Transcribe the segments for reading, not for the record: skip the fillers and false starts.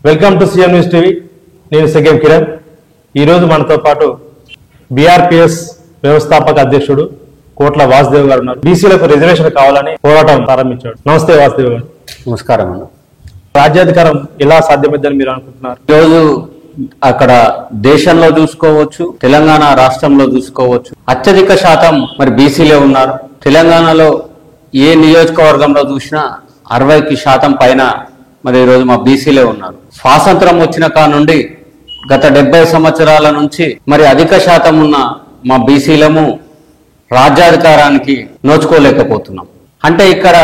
Welcome to CM news TV. నేను సెగెం కిరణ్. ఈరోజు మనతో పాటు బీఆర్పీఎస్ వ్యవస్థాపక అధ్యక్షుడు కోట్ల వాసుదేవ్ గారు ఉన్నారు. బీసీలకు రిజర్వేషన్ కావాలని పోరాటం ప్రారంభించాడు. నమస్తే వాసుదేవ్ గారు. నమస్కారం అన్న. రాజ్యాధికారం ఎలా సాధ్యమైందని మీరు అనుకుంటున్నారు? ఈరోజు అక్కడ దేశంలో చూసుకోవచ్చు, తెలంగాణ రాష్ట్రంలో చూసుకోవచ్చు, అత్యధిక శాతం మరి బీసీలే ఉన్నారు. తెలంగాణలో ఏ నియోజకవర్గంలో చూసినా 60% పైన మరి ఈరోజు మా బీసీలే ఉన్నారు. స్వాతంత్రం వచ్చిన కా నుండి గత 70 సంవత్సరాల నుంచి మరి అధిక శాతం ఉన్న మా బీసీలము రాజ్యాధికారానికి నోచుకోలేకపోతున్నాం. అంటే ఇక్కడ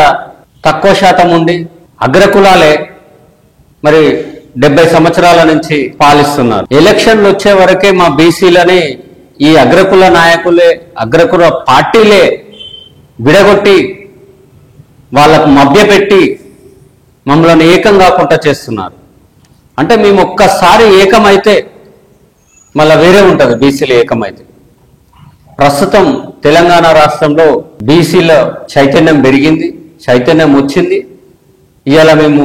తక్కువ శాతం ఉండి అగ్రకులాలే మరి 70 సంవత్సరాల నుంచి పాలిస్తున్నారు. ఎలక్షన్లు వచ్చే వరకే మా బీసీలని ఈ అగ్రకుల నాయకులే, అగ్రకుల పార్టీలే విడగొట్టి వాళ్ళకు మభ్యపెట్టి మమ్మల్ని ఏకం కాకుండా చేస్తున్నారు. అంటే మేము ఒక్కసారి ఏకమైతే మళ్ళీ వేరే ఉంటుంది. బీసీలు ఏకమైతే ప్రస్తుతం తెలంగాణ రాష్ట్రంలో బీసీల చైతన్యం పెరిగింది, చైతన్యం వచ్చింది. ఇవాళ మేము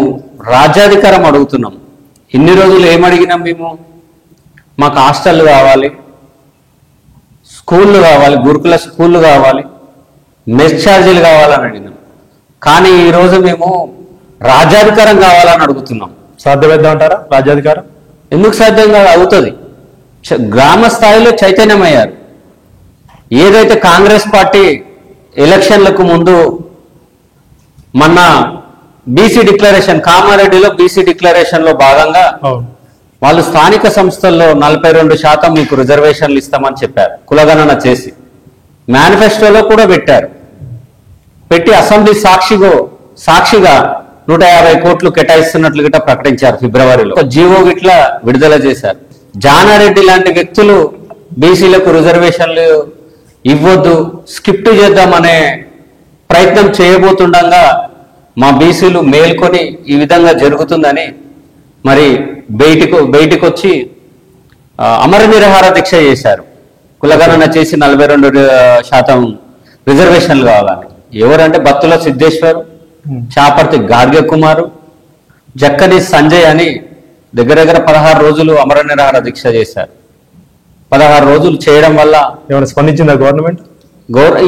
రాజ్యాధికారం అడుగుతున్నాం. ఇన్ని రోజులు ఏమడిగినాం మేము? మాకు హాస్టళ్ళు కావాలి, స్కూళ్ళు కావాలి, గురుకుల స్కూళ్ళు కావాలి, మెస్ ఛార్జీలు కావాలని అడిగినాం. కానీ ఈరోజు మేము రాజ్యాధికారం కావాలని అడుగుతున్నాం. సాధ్యమేద్దామంటారా రాజ్యాధికారం? ఎందుకు సాధ్యంగా అవుతుంది? గ్రామ స్థాయిలో చైతన్యం అయ్యారు. ఏదైతే కాంగ్రెస్ పార్టీ ఎలక్షన్లకు ముందు మొన్న బీసీ డిక్లరేషన్, కామారెడ్డిలో బీసీ డిక్లరేషన్ లో భాగంగా వాళ్ళు స్థానిక సంస్థల్లో 42% మీకు రిజర్వేషన్లు ఇస్తామని చెప్పారు. కులగణన చేసి మేనిఫెస్టోలో కూడా పెట్టారు. పెట్టి అసెంబ్లీ సాక్షిగా 150 కోట్లు కేటాయిస్తున్నట్లు గిట్ట ప్రకటించారు. ఫిబ్రవరిలో ఒక జీవో గిట్ల విడుదల చేశారు. జానారెడ్డి లాంటి వ్యక్తులు బీసీలకు రిజర్వేషన్లు ఇవ్వద్దు, స్కిప్ చేద్దామనే ప్రయత్నం చేయబోతుండగా మా బీసీలు మేల్కొని ఈ విధంగా జరుగుతుందని మరి బయటికి వచ్చి అమర నిరాహార దీక్ష చేశారు. కులగణన చేసి 42% రిజర్వేషన్లు కావాలని. ఎవరంటే బత్తుల సిద్ధేశ్వర్, చాపర్తి గార్గ్య కుమారు, జక్కని సంజయ్ అని దగ్గర 16 రోజులు అమర నిరాహార దీక్ష చేశారు. 16 రోజులు చేయడం వల్ల ఏమైనా స్పందించిందా గవర్నమెంట్?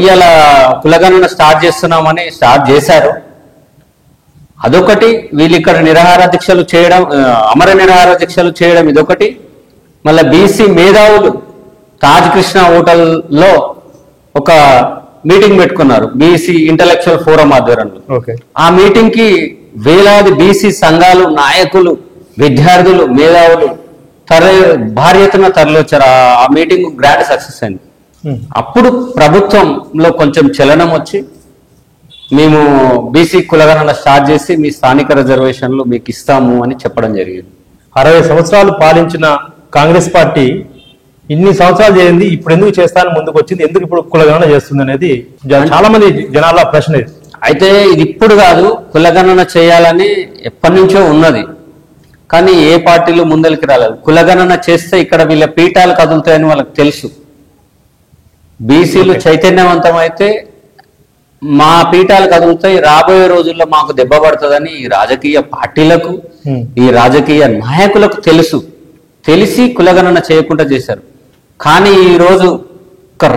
ఇవాళ కులగణన స్టార్ట్ చేస్తున్నామని స్టార్ట్ చేశారు. అదొకటి. వీళ్ళు ఇక్కడ నిరాహార దీక్షలు చేయడం, అమర నిరాహార దీక్షలు చేయడం ఇదొకటి. మళ్ళీ బీసీ మేధావులు తాజ్ కృష్ణ హోటల్లో ఒక మీటింగ్ పెట్టుకున్నారు, బీసీ ఇంటలెక్చువల్ ఫోరం ఆధ్వర్యంలో. ఆ మీటింగ్ కి వేలాది బీసీ సంఘాలు, నాయకులు, విద్యార్థులు, మేధావులు భారీ ఎత్తున తరలివచ్చారు. ఆ మీటింగ్ గ్రాండ్ సక్సెస్ అయింది. అప్పుడు ప్రభుత్వంలో కొంచెం చలనం వచ్చి మేము బీసీ కులగణన స్టార్ట్ చేసి మీ స్థానిక రిజర్వేషన్లు మీకు ఇస్తాము అని చెప్పడం జరిగింది. 60 సంవత్సరాలు పాలించిన కాంగ్రెస్ పార్టీ ఇన్ని సంవత్సరాలు చేయండి, ఇప్పుడు ఎందుకు చేస్తానని ముందుకు వచ్చింది? ఎందుకు ఇప్పుడు కులగణన చేస్తుంది అనేది చాలా మంది జనాల ప్రశ్న. అయితే ఇది ఇప్పుడు కాదు, కులగణన చేయాలని ఎప్పటి నుంచో ఉన్నది. కానీ ఏ పార్టీలు ముందరికి రాలేదు. కులగణన చేస్తే ఇక్కడ వీళ్ళ పీఠాలు కదులుతాయని వాళ్ళకి తెలుసు. బీసీలు చైతన్యవంతం అయితే మా పీఠాలు కదులుతాయి, రాబోయే రోజుల్లో మాకు దెబ్బ పడుతుందని ఈ రాజకీయ పార్టీలకు, ఈ రాజకీయ నాయకులకు తెలిసి కులగణన చేయకుండా చేశారు. కానీ ఈరోజు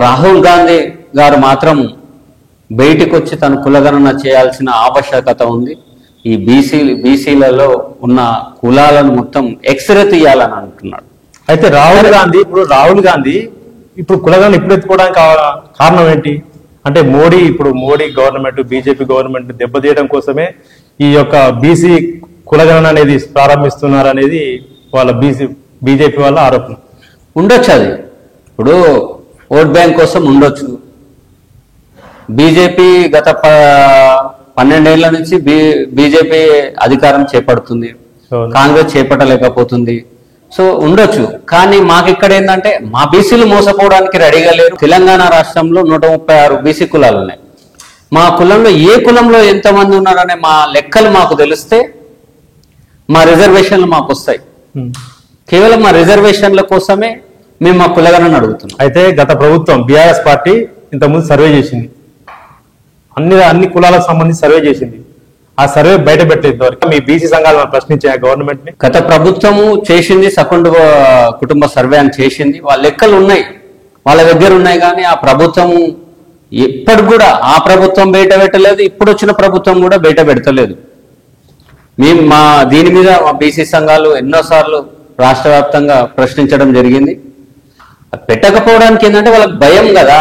రాహుల్ గాంధీ గారు మాత్రం బయటికి వచ్చి తను కులగణన చేయాల్సిన ఆవశ్యకత ఉంది. ఈ బీసీలలో ఉన్న కులాలను మొత్తం ఎక్స్రే తీయాలని అంటున్నాడు. అయితే రాహుల్ గాంధీ ఇప్పుడు కులగణన ఇప్పుడు ఎత్తుకోవడానికి కారణం ఏంటి అంటే మోడీ గవర్నమెంట్, బీజేపీ గవర్నమెంట్ దెబ్బతీయడం కోసమే ఈ యొక్క బీసీ కులగణన అనేది ప్రారంభిస్తున్నారు అనేది వాళ్ళ బీజేపీ వాళ్ళ ఆరోపణ. ఉండొచ్చు, అది ఇప్పుడు ఓట్ బ్యాంక్ కోసం ఉండొచ్చు. బీజేపీ గత 12 ఏళ్ల నుంచి బీజేపీ అధికారం చేపడుతుంది, కాంగ్రెస్ చేపట్టలేకపోతుంది. సో ఉండొచ్చు. కానీ మాకు ఇక్కడ ఏంటంటే మా బీసీలు మోసపోవడానికి రెడీగా లేరు. తెలంగాణ రాష్ట్రంలో 136 బీసీ కులాలు ఉన్నాయి. మా కులంలో ఏ కులంలో ఎంతమంది ఉన్నారనే మా లెక్కలు మాకు తెలిస్తే మా రిజర్వేషన్లు మాకు వస్తాయి. కేవలం మా రిజర్వేషన్ల కోసమే మేము మా కులగణన అడుగుతున్నాం. అయితే గత ప్రభుత్వం బీఆర్ఎస్ పార్టీ ఇంతకుముందు సర్వే చేసింది, అన్ని కులాలకు సంబంధించి సర్వే చేసింది. ఆ సర్వే బయట పెట్టలేదు వరకు మీ బీసీ సంఘాలను ప్రశ్నించే గవర్నమెంట్ ని. గత ప్రభుత్వము చేసింది సకుటుంబ కుటుంబ సర్వే అని చేసింది, వాళ్ళ లెక్కలు ఉన్నాయి, వాళ్ళ దగ్గర ఉన్నాయి. కానీ ఆ ప్రభుత్వము ఎప్పటికి కూడా ఆ ప్రభుత్వం బయట పెట్టలేదు, ఇప్పుడు వచ్చిన ప్రభుత్వం కూడా బయట పెడతలేదు. మేము దీని మీద మా బీసీ సంఘాలు ఎన్నోసార్లు రాష్ట్ర వ్యాప్తంగా ప్రశ్నించడం జరిగింది. పెట్టకపోవడానికి ఏంటంటే వాళ్ళకి భయం కదా,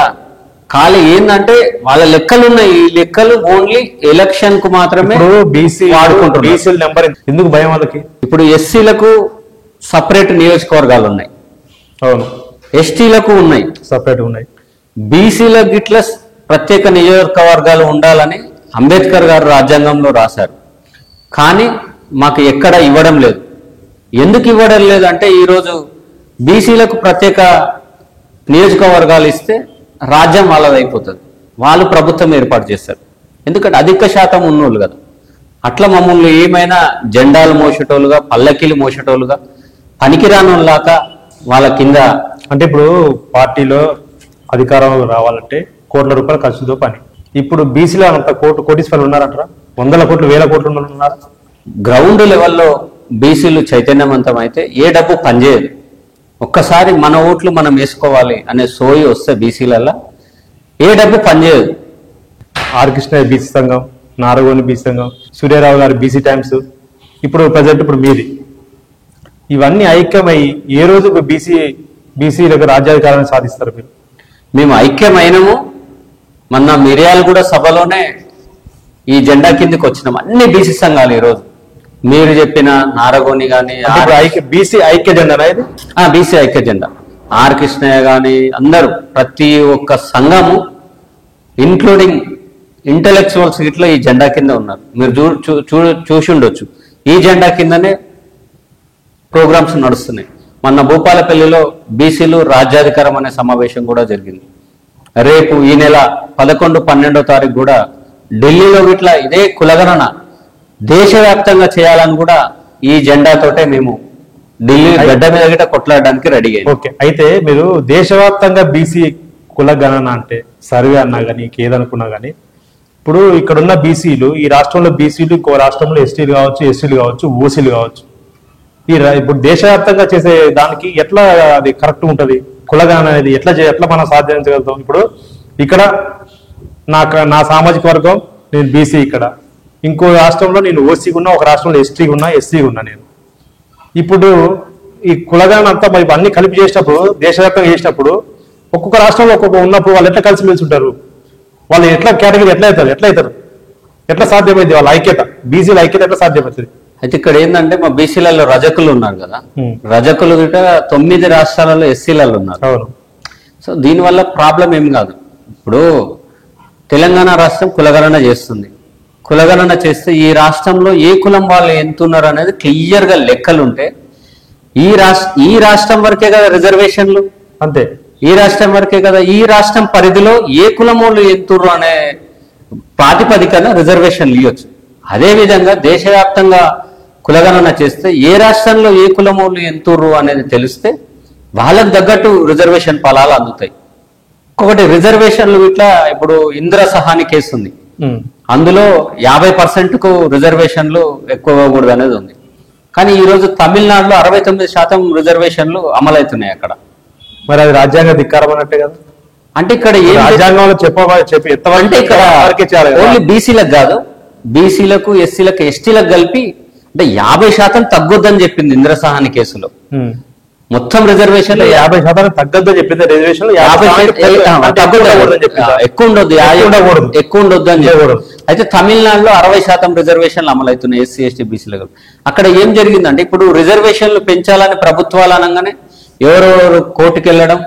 ఖాళీ ఏంటంటే వాళ్ళ లెక్కలు ఉన్నాయి, ఈ లెక్కలు ఓన్లీ ఎలక్షన్ కు మాత్రమే బీసీ వాడుకుంటారు. బీసీ నెంబర్ ఎందుకు భయం వాళ్ళకి? ఇప్పుడు ఎస్సీలకు సపరేట్ నియోజకవర్గాలు ఉన్నాయి, అవును, ఎస్టీలకు ఉన్నాయి, సపరేట్ ఉన్నాయి. బీసీలకు ఇట్లా ప్రత్యేక నియోజకవర్గాలు ఉండాలని అంబేద్కర్ గారు రాజ్యాంగంలో రాశారు. కానీ మాకు ఎక్కడ ఇవ్వడం లేదు. ఎందుకు ఇవ్వడం లేదు అంటే ఈరోజు బీసీలకు ప్రత్యేక నియోజకవర్గాలు ఇస్తే రాజ్యం వాళ్ళది అయిపోతుంది, వాళ్ళు ప్రభుత్వం ఏర్పాటు చేస్తారు. ఎందుకంటే అధిక శాతం ఉన్నోళ్ళు కదా. అట్లా మమ్మల్ని ఏమైనా జెండాలు మోసేటోళ్ళుగా, పల్లకీలు మోసేటోళ్ళుగా, పనికిరానోళ్ళాక వాళ్ళ కింద. అంటే ఇప్పుడు పార్టీలో అధికారంలో రావాలంటే కోట్ల రూపాయలు ఖర్చుతో పని. ఇప్పుడు బీసీలో అంత కోటీశ్వరులు ఉన్నారంటారా? 100 కోట్లు 1000 కోట్లు ఉన్నారు. గ్రౌండ్ లెవెల్లో బీసీలు చైతన్యవంతం అయితే ఏ డబ్బు పనిచేయదు. ఒక్కసారి మన ఓట్లు మనం వేసుకోవాలి అనే సోయి వస్తే బీసీలలో ఏ డబ్బు పనిచేయదు. ఆర్ కృష్ణ బీసీ సంఘం, నారగోని బీసీ సంఘం, సూర్యారావు గారు బీసీ టైమ్స్, ఇప్పుడు ప్రజెంట్ ఇప్పుడు మీది, ఇవన్నీ ఐక్యమై ఏ రోజు బీసీలకు రాజ్యాధికారాన్ని సాధిస్తారు మీరు? మేము ఐక్యమైనము. మొన్న మిర్యాలగూడ సభలోనే ఈ జెండా కిందకి వచ్చినాం అన్ని బీసీ సంఘాలు. ఈరోజు మీరు చెప్పిన నారగోని గాని బీసీ ఐక్య జెండా, ఇది బీసీ ఐక్య జెండా, ఆర్ కృష్ణయ్య గాని అందరూ ప్రతి ఒక్క సంఘము ఇంక్లూడింగ్ ఇంటలెక్చువల్స్ ఇట్లా ఈ జెండా కింద ఉన్నారు. మీరు చూసి ఉండొచ్చు, ఈ జెండా కిందనే ప్రోగ్రామ్స్ నడుస్తున్నాయి. మొన్న భూపాలపల్లిలో బీసీలు రాజ్యాధికారం అనే సమావేశం కూడా జరిగింది. రేపు ఈ నెల 11, 12వ తారీఖు కూడా ఢిల్లీలో ఇట్లా ఇదే కులగణన దేశవ్యాప్తంగా చేయాలని కూడా ఈ జెండాతోటే మేము ఢిల్లీ గడ్డ మీద గిట్ట కొట్లాడడానికి రెడీ అయ్యాం. ఓకే, అయితే మీరు దేశవ్యాప్తంగా బీసీ కులగణన అంటే సర్వే అన్నా కానీ ఏదనుకున్నా కానీ, ఇప్పుడు ఇక్కడున్న బీసీలు, ఈ రాష్ట్రంలో బీసీలు, ఇంకో రాష్ట్రంలో ఎస్టీలు కావచ్చు, ఎస్సీలు కావచ్చు, ఓసీలు కావచ్చు, ఇప్పుడు దేశవ్యాప్తంగా చేసే దానికి ఎట్లా అది కరెక్ట్ ఉంటది? కులగణన అనేది ఎట్లా మనం సాధించగలుగుతాం? ఇప్పుడు ఇక్కడ నా సామాజిక వర్గం నేను బీసీ, ఇక్కడ ఇంకో రాష్ట్రంలో నేను ఓసీగా ఉన్నా, ఒక రాష్ట్రంలో ఎస్టీగా ఉన్నా, ఎస్సీగా ఉన్నా నేను. ఇప్పుడు ఈ కులగణన అంతా మరి అన్ని కలిపి చేసినప్పుడు, దేశవ్యాప్తంగా చేసినప్పుడు, ఒక్కొక్క రాష్ట్రంలో ఒక్కొక్క ఉన్నప్పుడు వాళ్ళు ఎట్లా కలిసి మెలిసి ఉంటారు? వాళ్ళు ఎట్లా కేటగిరీ ఎట్లా అవుతారు? ఎట్లా సాధ్యమైంది వాళ్ళ ఐక్యత? బీసీల ఐక్యత ఎట్లా సాధ్యమవుతుంది? అయితే ఇక్కడ ఏంటంటే మా బీసీలలో రజకులు ఉన్నారు కదా, రజకులు గిట్ట 9 రాష్ట్రాలలో ఎస్సీలలో ఉన్నారు. సో దీనివల్ల ప్రాబ్లం ఏం కాదు. ఇప్పుడు తెలంగాణ రాష్ట్రం కులగణన చేస్తుంది. కులగణన చేస్తే ఈ రాష్ట్రంలో ఏ కులం వాళ్ళు ఎంతున్నారు అనేది క్లియర్ గా లెక్కలు ఉంటే ఈ రాష్ట్రం వరకే కదా రిజర్వేషన్లు, అంతే ఈ రాష్ట్రం వరకే కదా, ఈ రాష్ట్రం పరిధిలో ఏ కులం వాళ్ళు ఎంతుర్రు అనే ప్రాతిపదికన రిజర్వేషన్లు ఇవ్వచ్చు. అదేవిధంగా దేశవ్యాప్తంగా కులగణన చేస్తే ఏ రాష్ట్రంలో ఏ కులం వాళ్ళు ఎంతుర్రు అనేది తెలిస్తే వాళ్ళకు తగ్గట్టు రిజర్వేషన్ ఫలాలు అందుతాయి. ఒకటి రిజర్వేషన్లు ఇట్లా ఇప్పుడు ఇంద్ర సహాని కేసు ఉంది, అందులో 50%కు రిజర్వేషన్లు ఎక్కువ ఇవ్వకూడదు అనేది ఉంది. కానీ ఈ రోజు తమిళనాడులో 69% రిజర్వేషన్లు అమలవుతున్నాయి అక్కడ. మరి అది రాజ్యాంగ ధిక్కారం అన్నట్టే కదా. అంటే ఇక్కడ ఏ రాజ్యాంగంలో అంటే ఇక్కడ ఓన్లీ బీసీలకు కాదు, బీసీలకు, ఎస్సీలకు, ఎస్టీలకు కలిపి అంటే 50% తగ్గొద్దని చెప్పింది ఇంద్ర సహాని కేసులో. మొత్తం రిజర్వేషన్ 50% తగ్గొద్దని చెప్పింది. రిజర్వేషన్ ఎక్కువ ఉండొద్దు, ఎక్కువ ఉండొద్దు అని చెప్పారు. అయితే తమిళనాడులో 60% రిజర్వేషన్లు అమలవుతున్నాయి ఎస్సీ, ఎస్టీ, బీసీలకు. అక్కడ ఏం జరిగిందంటే ఇప్పుడు రిజర్వేషన్లు పెంచాలని ప్రభుత్వాలు అనగానే ఎవరెవరు కోర్టుకు వెళ్ళడం,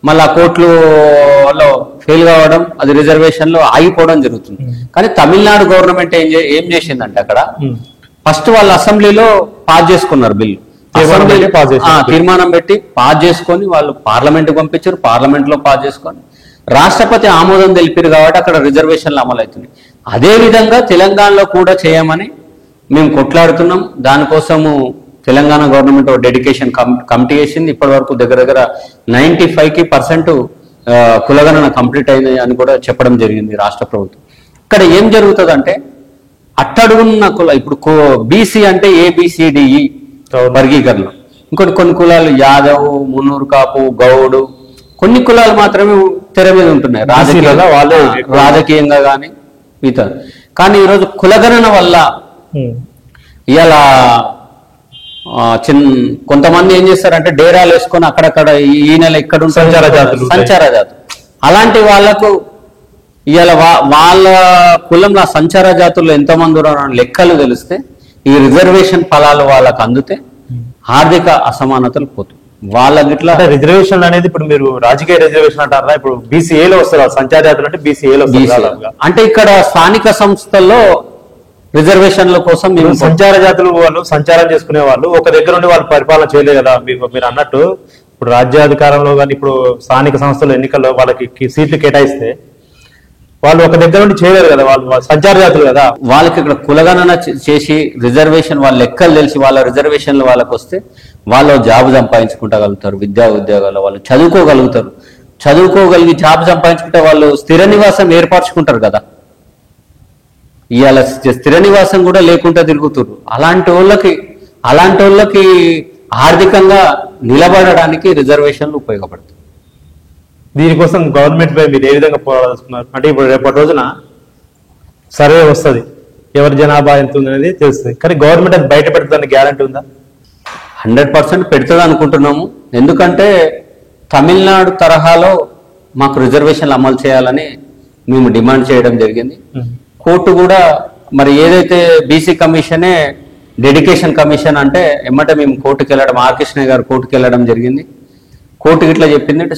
మళ్ళీ ఆ కోర్టులో ఫెయిల్ కావడం, అది రిజర్వేషన్లో ఆగిపోవడం జరుగుతుంది. కానీ తమిళనాడు గవర్నమెంట్ ఏం చేసిందంటే అక్కడ ఫస్ట్ వాళ్ళు అసెంబ్లీలో పాస్ చేసుకున్నారు బిల్లు, తీర్మానం పెట్టి పాస్ చేసుకొని వాళ్ళు పార్లమెంట్ పంపించారు, పార్లమెంట్ లో పాస్ చేసుకొని రాష్ట్రపతి ఆమోదం తెలిపారు కాబట్టి అక్కడ రిజర్వేషన్లు అమలవుతున్నాయి. అదే విధంగా తెలంగాణలో కూడా చేయమని మేము కొట్లాడుతున్నాం. దానికోసము తెలంగాణ గవర్నమెంట్ డెడికేషన్ కమిటీ వేసింది. ఇప్పటి వరకు దగ్గర 95% కులగణన కంప్లీట్ అయింది అని కూడా చెప్పడం జరిగింది రాష్ట్ర ప్రభుత్వం. ఇక్కడ ఏం జరుగుతుందంటే అట్టడుగున్న కుల ఇప్పుడు బీసీ అంటే ఏబిసిడిఈ వర్గీకరణ. ఇంకోటి కొన్ని కులాలు యాదవ్, మున్నూరు కాపు, గౌడు, కొన్ని కులాలు మాత్రమే తెర మీద ఉంటున్నాయి రాజకీయంగా కానీ మిగతా. కానీ ఈరోజు కులగణన వల్ల ఇలా కొంతమంది ఏం చేస్తారంటే డేరాలు వేసుకొని అక్కడక్కడ ఈ నెల ఇక్కడ సంచార జాతులు అలాంటి వాళ్ళకు ఇవాళ వాళ్ళ కులంలో సంచార జాతుల్లో ఎంతమంది ఉన్నారు లెక్కలు తెలిస్తే ఈ రిజర్వేషన్ ఫలాలు వాళ్ళకు అందుతే ఆర్థిక అసమానతలు పోతాయి. వాళ్ళకి ఇట్లా రిజర్వేషన్ అనేది ఇప్పుడు మీరు రాజకీయ రిజర్వేషన్ అంటారా? ఇప్పుడు బీసీఏలో వస్తారు సంచార జాతులు అంటే బీసీఏలో అంటే ఇక్కడ స్థానిక సంస్థల్లో రిజర్వేషన్ల కోసం మేము సంచార జాతులు వాళ్ళు సంచారం చేసుకునే వాళ్ళు ఒక దగ్గర నుండి వాళ్ళు పరిపాలన చేయలేదు కదా. మీరు అన్నట్టు ఇప్పుడు రాజ్యాధికారంలో కానీ ఇప్పుడు స్థానిక సంస్థల ఎన్నికల్లో వాళ్ళకి సీట్లు కేటాయిస్తే వాళ్ళు ఒక దగ్గర నుండి చేయలేరు కదా, వాళ్ళు సంచార జాతులు కదా. వాళ్ళకి ఇక్కడ కులగణన చేసి రిజర్వేషన్ వాళ్ళ లెక్కలు తెలిసి వాళ్ళ రిజర్వేషన్లు వాళ్ళకి వస్తే వాళ్ళు జాబ్ సంపాదించుకుంటగలుగుతారు, విద్యా ఉద్యోగాలు వాళ్ళు చదువుకోగలుగుతారు. చదువుకోగలిగి జాబ్ సంపాదించుకుంటే వాళ్ళు స్థిర నివాసం ఏర్పరచుకుంటారు కదా. ఇవాళ స్థిర నివాసం కూడా లేకుండా తిరుగుతారు. అలాంటి వాళ్ళకి ఆర్థికంగా నిలబడడానికి రిజర్వేషన్లు ఉపయోగపడతాయి. దీనికోసం గవర్నమెంట్ పై మీరు ఏ విధంగా పోరాడుతున్నారు? అంటే ఇప్పుడు రేపటి రోజున సర్వే వస్తుంది, ఎవరి జనాభా ఎంత ఉంది అనేది తెలుస్తుంది, కానీ గవర్నమెంట్ అది బయట పెడుతుందని గ్యారంటీ ఉందా? 100% పెడుతుంది అనుకుంటున్నాము. ఎందుకంటే తమిళనాడు తరహాలో మాకు రిజర్వేషన్లు అమలు చేయాలని మేము డిమాండ్ చేయడం జరిగింది. కోర్టు కూడా మరి ఏదైతే బీసీ కమిషనే డెడికేషన్ కమిషన్ అంటే ఎమ్మటే మేము కోర్టుకు వెళ్ళడం, ఆర్ కృష్ణయ్య గారు కోర్టుకు వెళ్ళడం జరిగింది. కోర్టుకి ఇట్లా చెప్పింది అంటే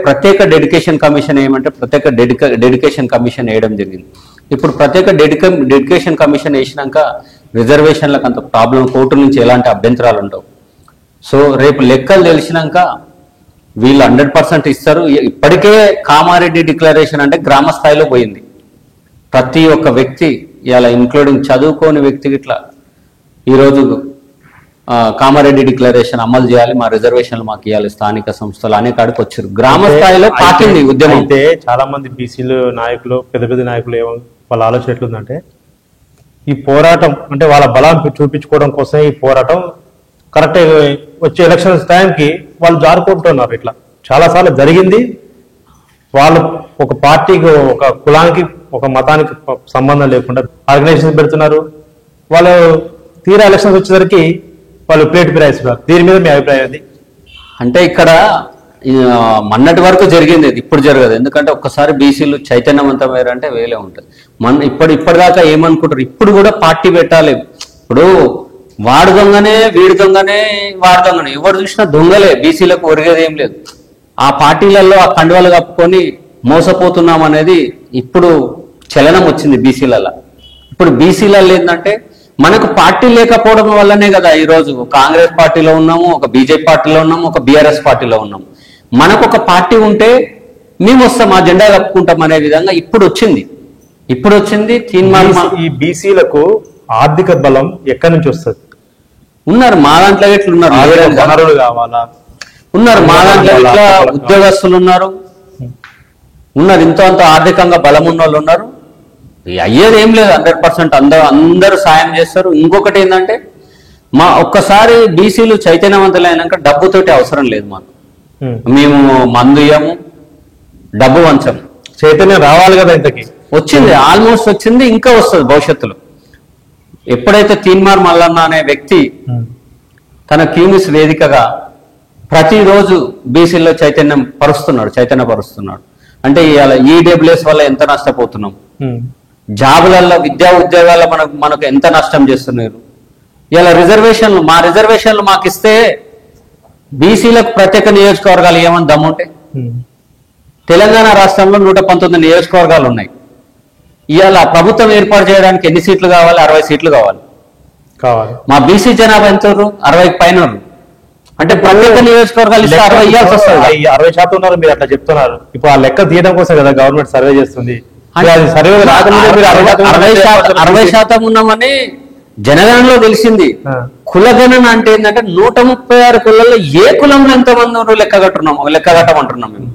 ప్రత్యేక డెడికేషన్ కమిషన్ ఏమంటే ప్రత్యేక డెడికేషన్ కమిషన్ వేయడం జరిగింది. ఇప్పుడు ప్రత్యేక డెడికేషన్ కమిషన్ వేసినాక రిజర్వేషన్లకు అంత ప్రాబ్లం, కోర్టు నుంచి ఎలాంటి అభ్యంతరాలు ఉండవు. సో రేపు లెక్కలు తెలిసినాక వీళ్ళు 100% ఇస్తారు. ఇప్పటికే కామారెడ్డి డిక్లరేషన్ అంటే గ్రామ స్థాయిలో పోయింది. ప్రతి ఒక్క వ్యక్తి ఇలా ఇంక్లూడింగ్ చదువుకోని వ్యక్తికి ఇట్లా ఈరోజు కామారెడ్డి డిక్లరేషన్ అమలు చేయాలి, మా రిజర్వేషన్లు మాకు ఇవ్వాలి, స్థానిక సంస్థలు అనే కాడికి వచ్చారు. గ్రామ స్థాయిలో పాకింది ఉద్యమం. అయితే చాలా మంది బీసీలు నాయకులు, పెద్ద పెద్ద నాయకులు వాళ్ళ ఆలోచన ఎట్లుందంటే ఈ పోరాటం అంటే వాళ్ళ బలం చూపించుకోవడం కోసం ఈ పోరాటం కరెక్ట్ వచ్చే ఎలక్షన్స్ టైంకి వాళ్ళు జారుకుంటున్నారు. ఇట్లా చాలా సార్లు జరిగింది. వాళ్ళు ఒక పార్టీకి, ఒక కులానికి, ఒక మతానికి సంబంధం లేకుండా ఆర్గనైజేషన్ పెడుతున్నారు. వాళ్ళు తీరా ఎలక్షన్స్ వచ్చేసరికి వాళ్ళు ప్లేట్ ఫిరాయిస్తున్నారు. దీని మీద మీ అభిప్రాయం ఏంది? అంటే ఇక్కడ మొన్నటి వరకు జరిగింది, ఇప్పుడు జరగదు. ఎందుకంటే ఒక్కసారి బీసీలు చైతన్యవంతమయ్యారు అంటే వేలే ఉంటుంది. ఇప్పటిదాకా ఏమనుకుంటారు, ఇప్పుడు కూడా పార్టీ పెట్టాలి. ఇప్పుడు వాడు దొంగనే, వీడి దొంగనే, వాడి దొంగనే, ఎవరు చూసినా దొంగలే. బీసీలకు ఒరిగేది ఏం లేదు. ఆ పార్టీలలో ఆ కండువలు కప్పుకొని మోసపోతున్నాం అనేది ఇప్పుడు చలనం వచ్చింది బీసీలలో. ఇప్పుడు బీసీలలో ఏంటంటే మనకు పార్టీ లేకపోవడం వల్లనే కదా ఈరోజు కాంగ్రెస్ పార్టీలో ఉన్నాము, ఒక బీజేపీ పార్టీలో ఉన్నాము, ఒక బీఆర్ఎస్ పార్టీలో ఉన్నాము. మనకు ఒక పార్టీ ఉంటే మేము వస్తాం, ఆ జెండా కప్పుకుంటాం అనే విధంగా ఇప్పుడు వచ్చింది. ఈ బీసీలకు ఆర్థిక బలం ఎక్కడి నుంచి వస్తుంది? ఉన్నారు మా దాంట్లో ఎట్లు ఉన్నారు, వనరులు కావాలా? ఉన్నారు మా దాంట్లో ఇట్లా ఉద్యోగస్తులు ఉన్నారు, ఇంత అంత ఆర్థికంగా బలం ఉన్న వాళ్ళు ఉన్నారు. అయ్యేది ఏం లేదు, 100% అందరూ సాయం చేస్తారు. ఇంకొకటి ఏంటంటే ఒక్కసారి బీసీలు చైతన్యవంతులైనాక డబ్బుతోటి అవసరం లేదు మాకు. మేము మందు ఇయ్యము, డబ్బు వంచము. చైతన్యం రావాలి కదా, ఇంతకి వచ్చింది, ఆల్మోస్ట్ వచ్చింది, ఇంకా వస్తుంది భవిష్యత్తులో. ఎప్పుడైతే తీన్మార్ మల్లన్న అనే వ్యక్తి తన క్యూమిస్ వేదికగా ప్రతిరోజు బీసీల్లో చైతన్యపరుస్తున్నాడు అంటే ఇవాళ ఈడబ్ల్యూఎస్ వల్ల ఎంత నష్టపోతున్నాం, జాబులలో, విద్యా ఉద్యోగాల్లో మనకు ఎంత నష్టం చేస్తున్నారు. ఇలా మా రిజర్వేషన్లు మాకు ఇస్తే బీసీలకు ప్రత్యేక నియోజకవర్గాలు ఏమని దమ్ముంటే తెలంగాణ రాష్ట్రంలో 119 నియోజకవర్గాలు ఉన్నాయి. ఇవాళ ప్రభుత్వం ఏర్పాటు చేయడానికి ఎన్ని సీట్లు కావాలి? 60 సీట్లు కావాలి. మా బీసీ జనాభా ఎంత? 60 పైన. అంటే ప్రత్యేక నియోజకవర్గాలు ఇస్తే 60 ఇవ్వాల్సి వస్తుంది. 60% ఉన్నారు మీరు అట్లా చెప్తున్నారు. ఇప్పుడు ఆ లెక్క తీయడం కోసం కదా గవర్నమెంట్ సర్వే చేస్తుంది. 60% ఉన్నామని జనగణనలో తెలిసింది. కులగణన అంటే ఏంటంటే 136 కులాల్లో ఏ కులంలో ఎంతమంది ఉన్నారు లెక్క కట్టమంటున్నాం మేము.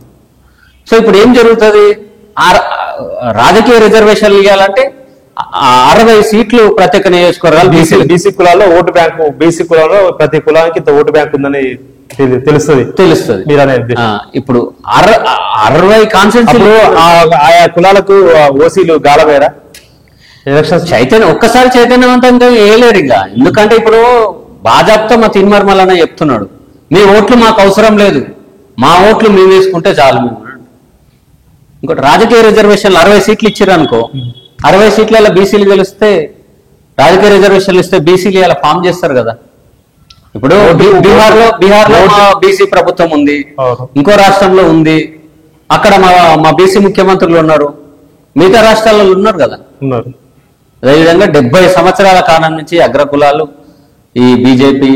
సో ఇప్పుడు ఏం జరుగుతుంది? రాజకీయ రిజర్వేషన్లు ఇవ్వాలంటే 60 సీట్లు ప్రత్యేక నియోజకవర్గాలు బీసీ కులాల్లో ఓటు బ్యాంకు, బీసీ కులాల్లో ప్రతి కులానికి ఇంత ఓటు బ్యాంక్ ఉందని తెలుస్తుంది మీరు అనేది. ఇప్పుడు 60 కాన్స్టిట్యూన్సీలు ఆయా కులాలకు ఓసీలు గాలమేరా ఎలక్షన్స్ ఒక్కసారి చైతన్యవంతంగా వేయలేరు ఇంకా. ఎందుకంటే ఇప్పుడు భాజపాతో మా తిన్మర్మలన్న చెప్తున్నాడు, మీ ఓట్లు మాకు అవసరం లేదు, మా ఓట్లు మేము వేసుకుంటే చాలు. మేము ఇంకోటి రాజకీయ రిజర్వేషన్లు 60 సీట్లు ఇచ్చారు అనుకో, 60 సీట్ల బీసీలు గెలిస్తే, రాజకీయ రిజర్వేషన్లు ఇస్తే బీసీలు ఇలా ఫామ్ చేస్తారు కదా. ఇప్పుడు బీహార్లో బీసీ ప్రభుత్వం ఉంది, ఇంకో రాష్ట్రంలో ఉంది, అక్కడ మా బీసీ ముఖ్యమంత్రులు ఉన్నారు, మిగతా రాష్ట్రాలలో ఉన్నారు కదా. అదేవిధంగా 70 సంవత్సరాల కాలం నుంచి అగ్రకులాలు ఈ బీజేపీ,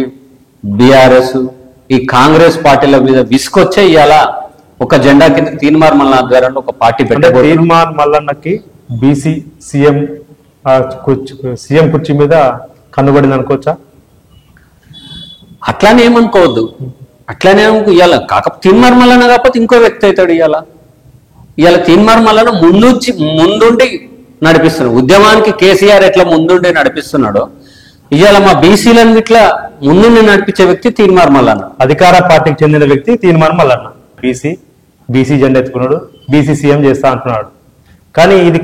బీఆర్ఎస్, ఈ కాంగ్రెస్ పార్టీల మీద విసుకొచ్చే ఇవాళ ఒక జెండా కింద తీన్మార్ మల్లన్న ఆధ్వర్యంలో ఒక పార్టీ పెట్టారు. తీన్మార్ మల్లన్నకి బీసీ సీఎం కుర్చీ మీద కన్నుబడింది అనుకోవచ్చా? అట్లానే ఏమనుకోవద్దు, అట్లానే ఇవాళ కాకపోతే తీన్మార్ మల్లన్న కాకపోతే ఇంకో వ్యక్తి అవుతాడు. ఇవాళ తీన్మార్ మల్లన్న ముందుండి నడిపిస్తున్నాడు ఉద్యమానికి. కేసీఆర్ ఎట్లా ముందుండి నడిపిస్తున్నాడో ఇవాళ మా బీసీలను ఇట్లా ముందుండి నడిపించే వ్యక్తి తీన్మార్ మల్లన్న. అధికార పార్టీకి చెందిన వ్యక్తి తీన్మార్ మల్లన్న. బీసీ జెండా ఎత్తుకున్నాడు, బీసీ సీఎం చేస్తా అంటున్నాడు. కానీ ఇది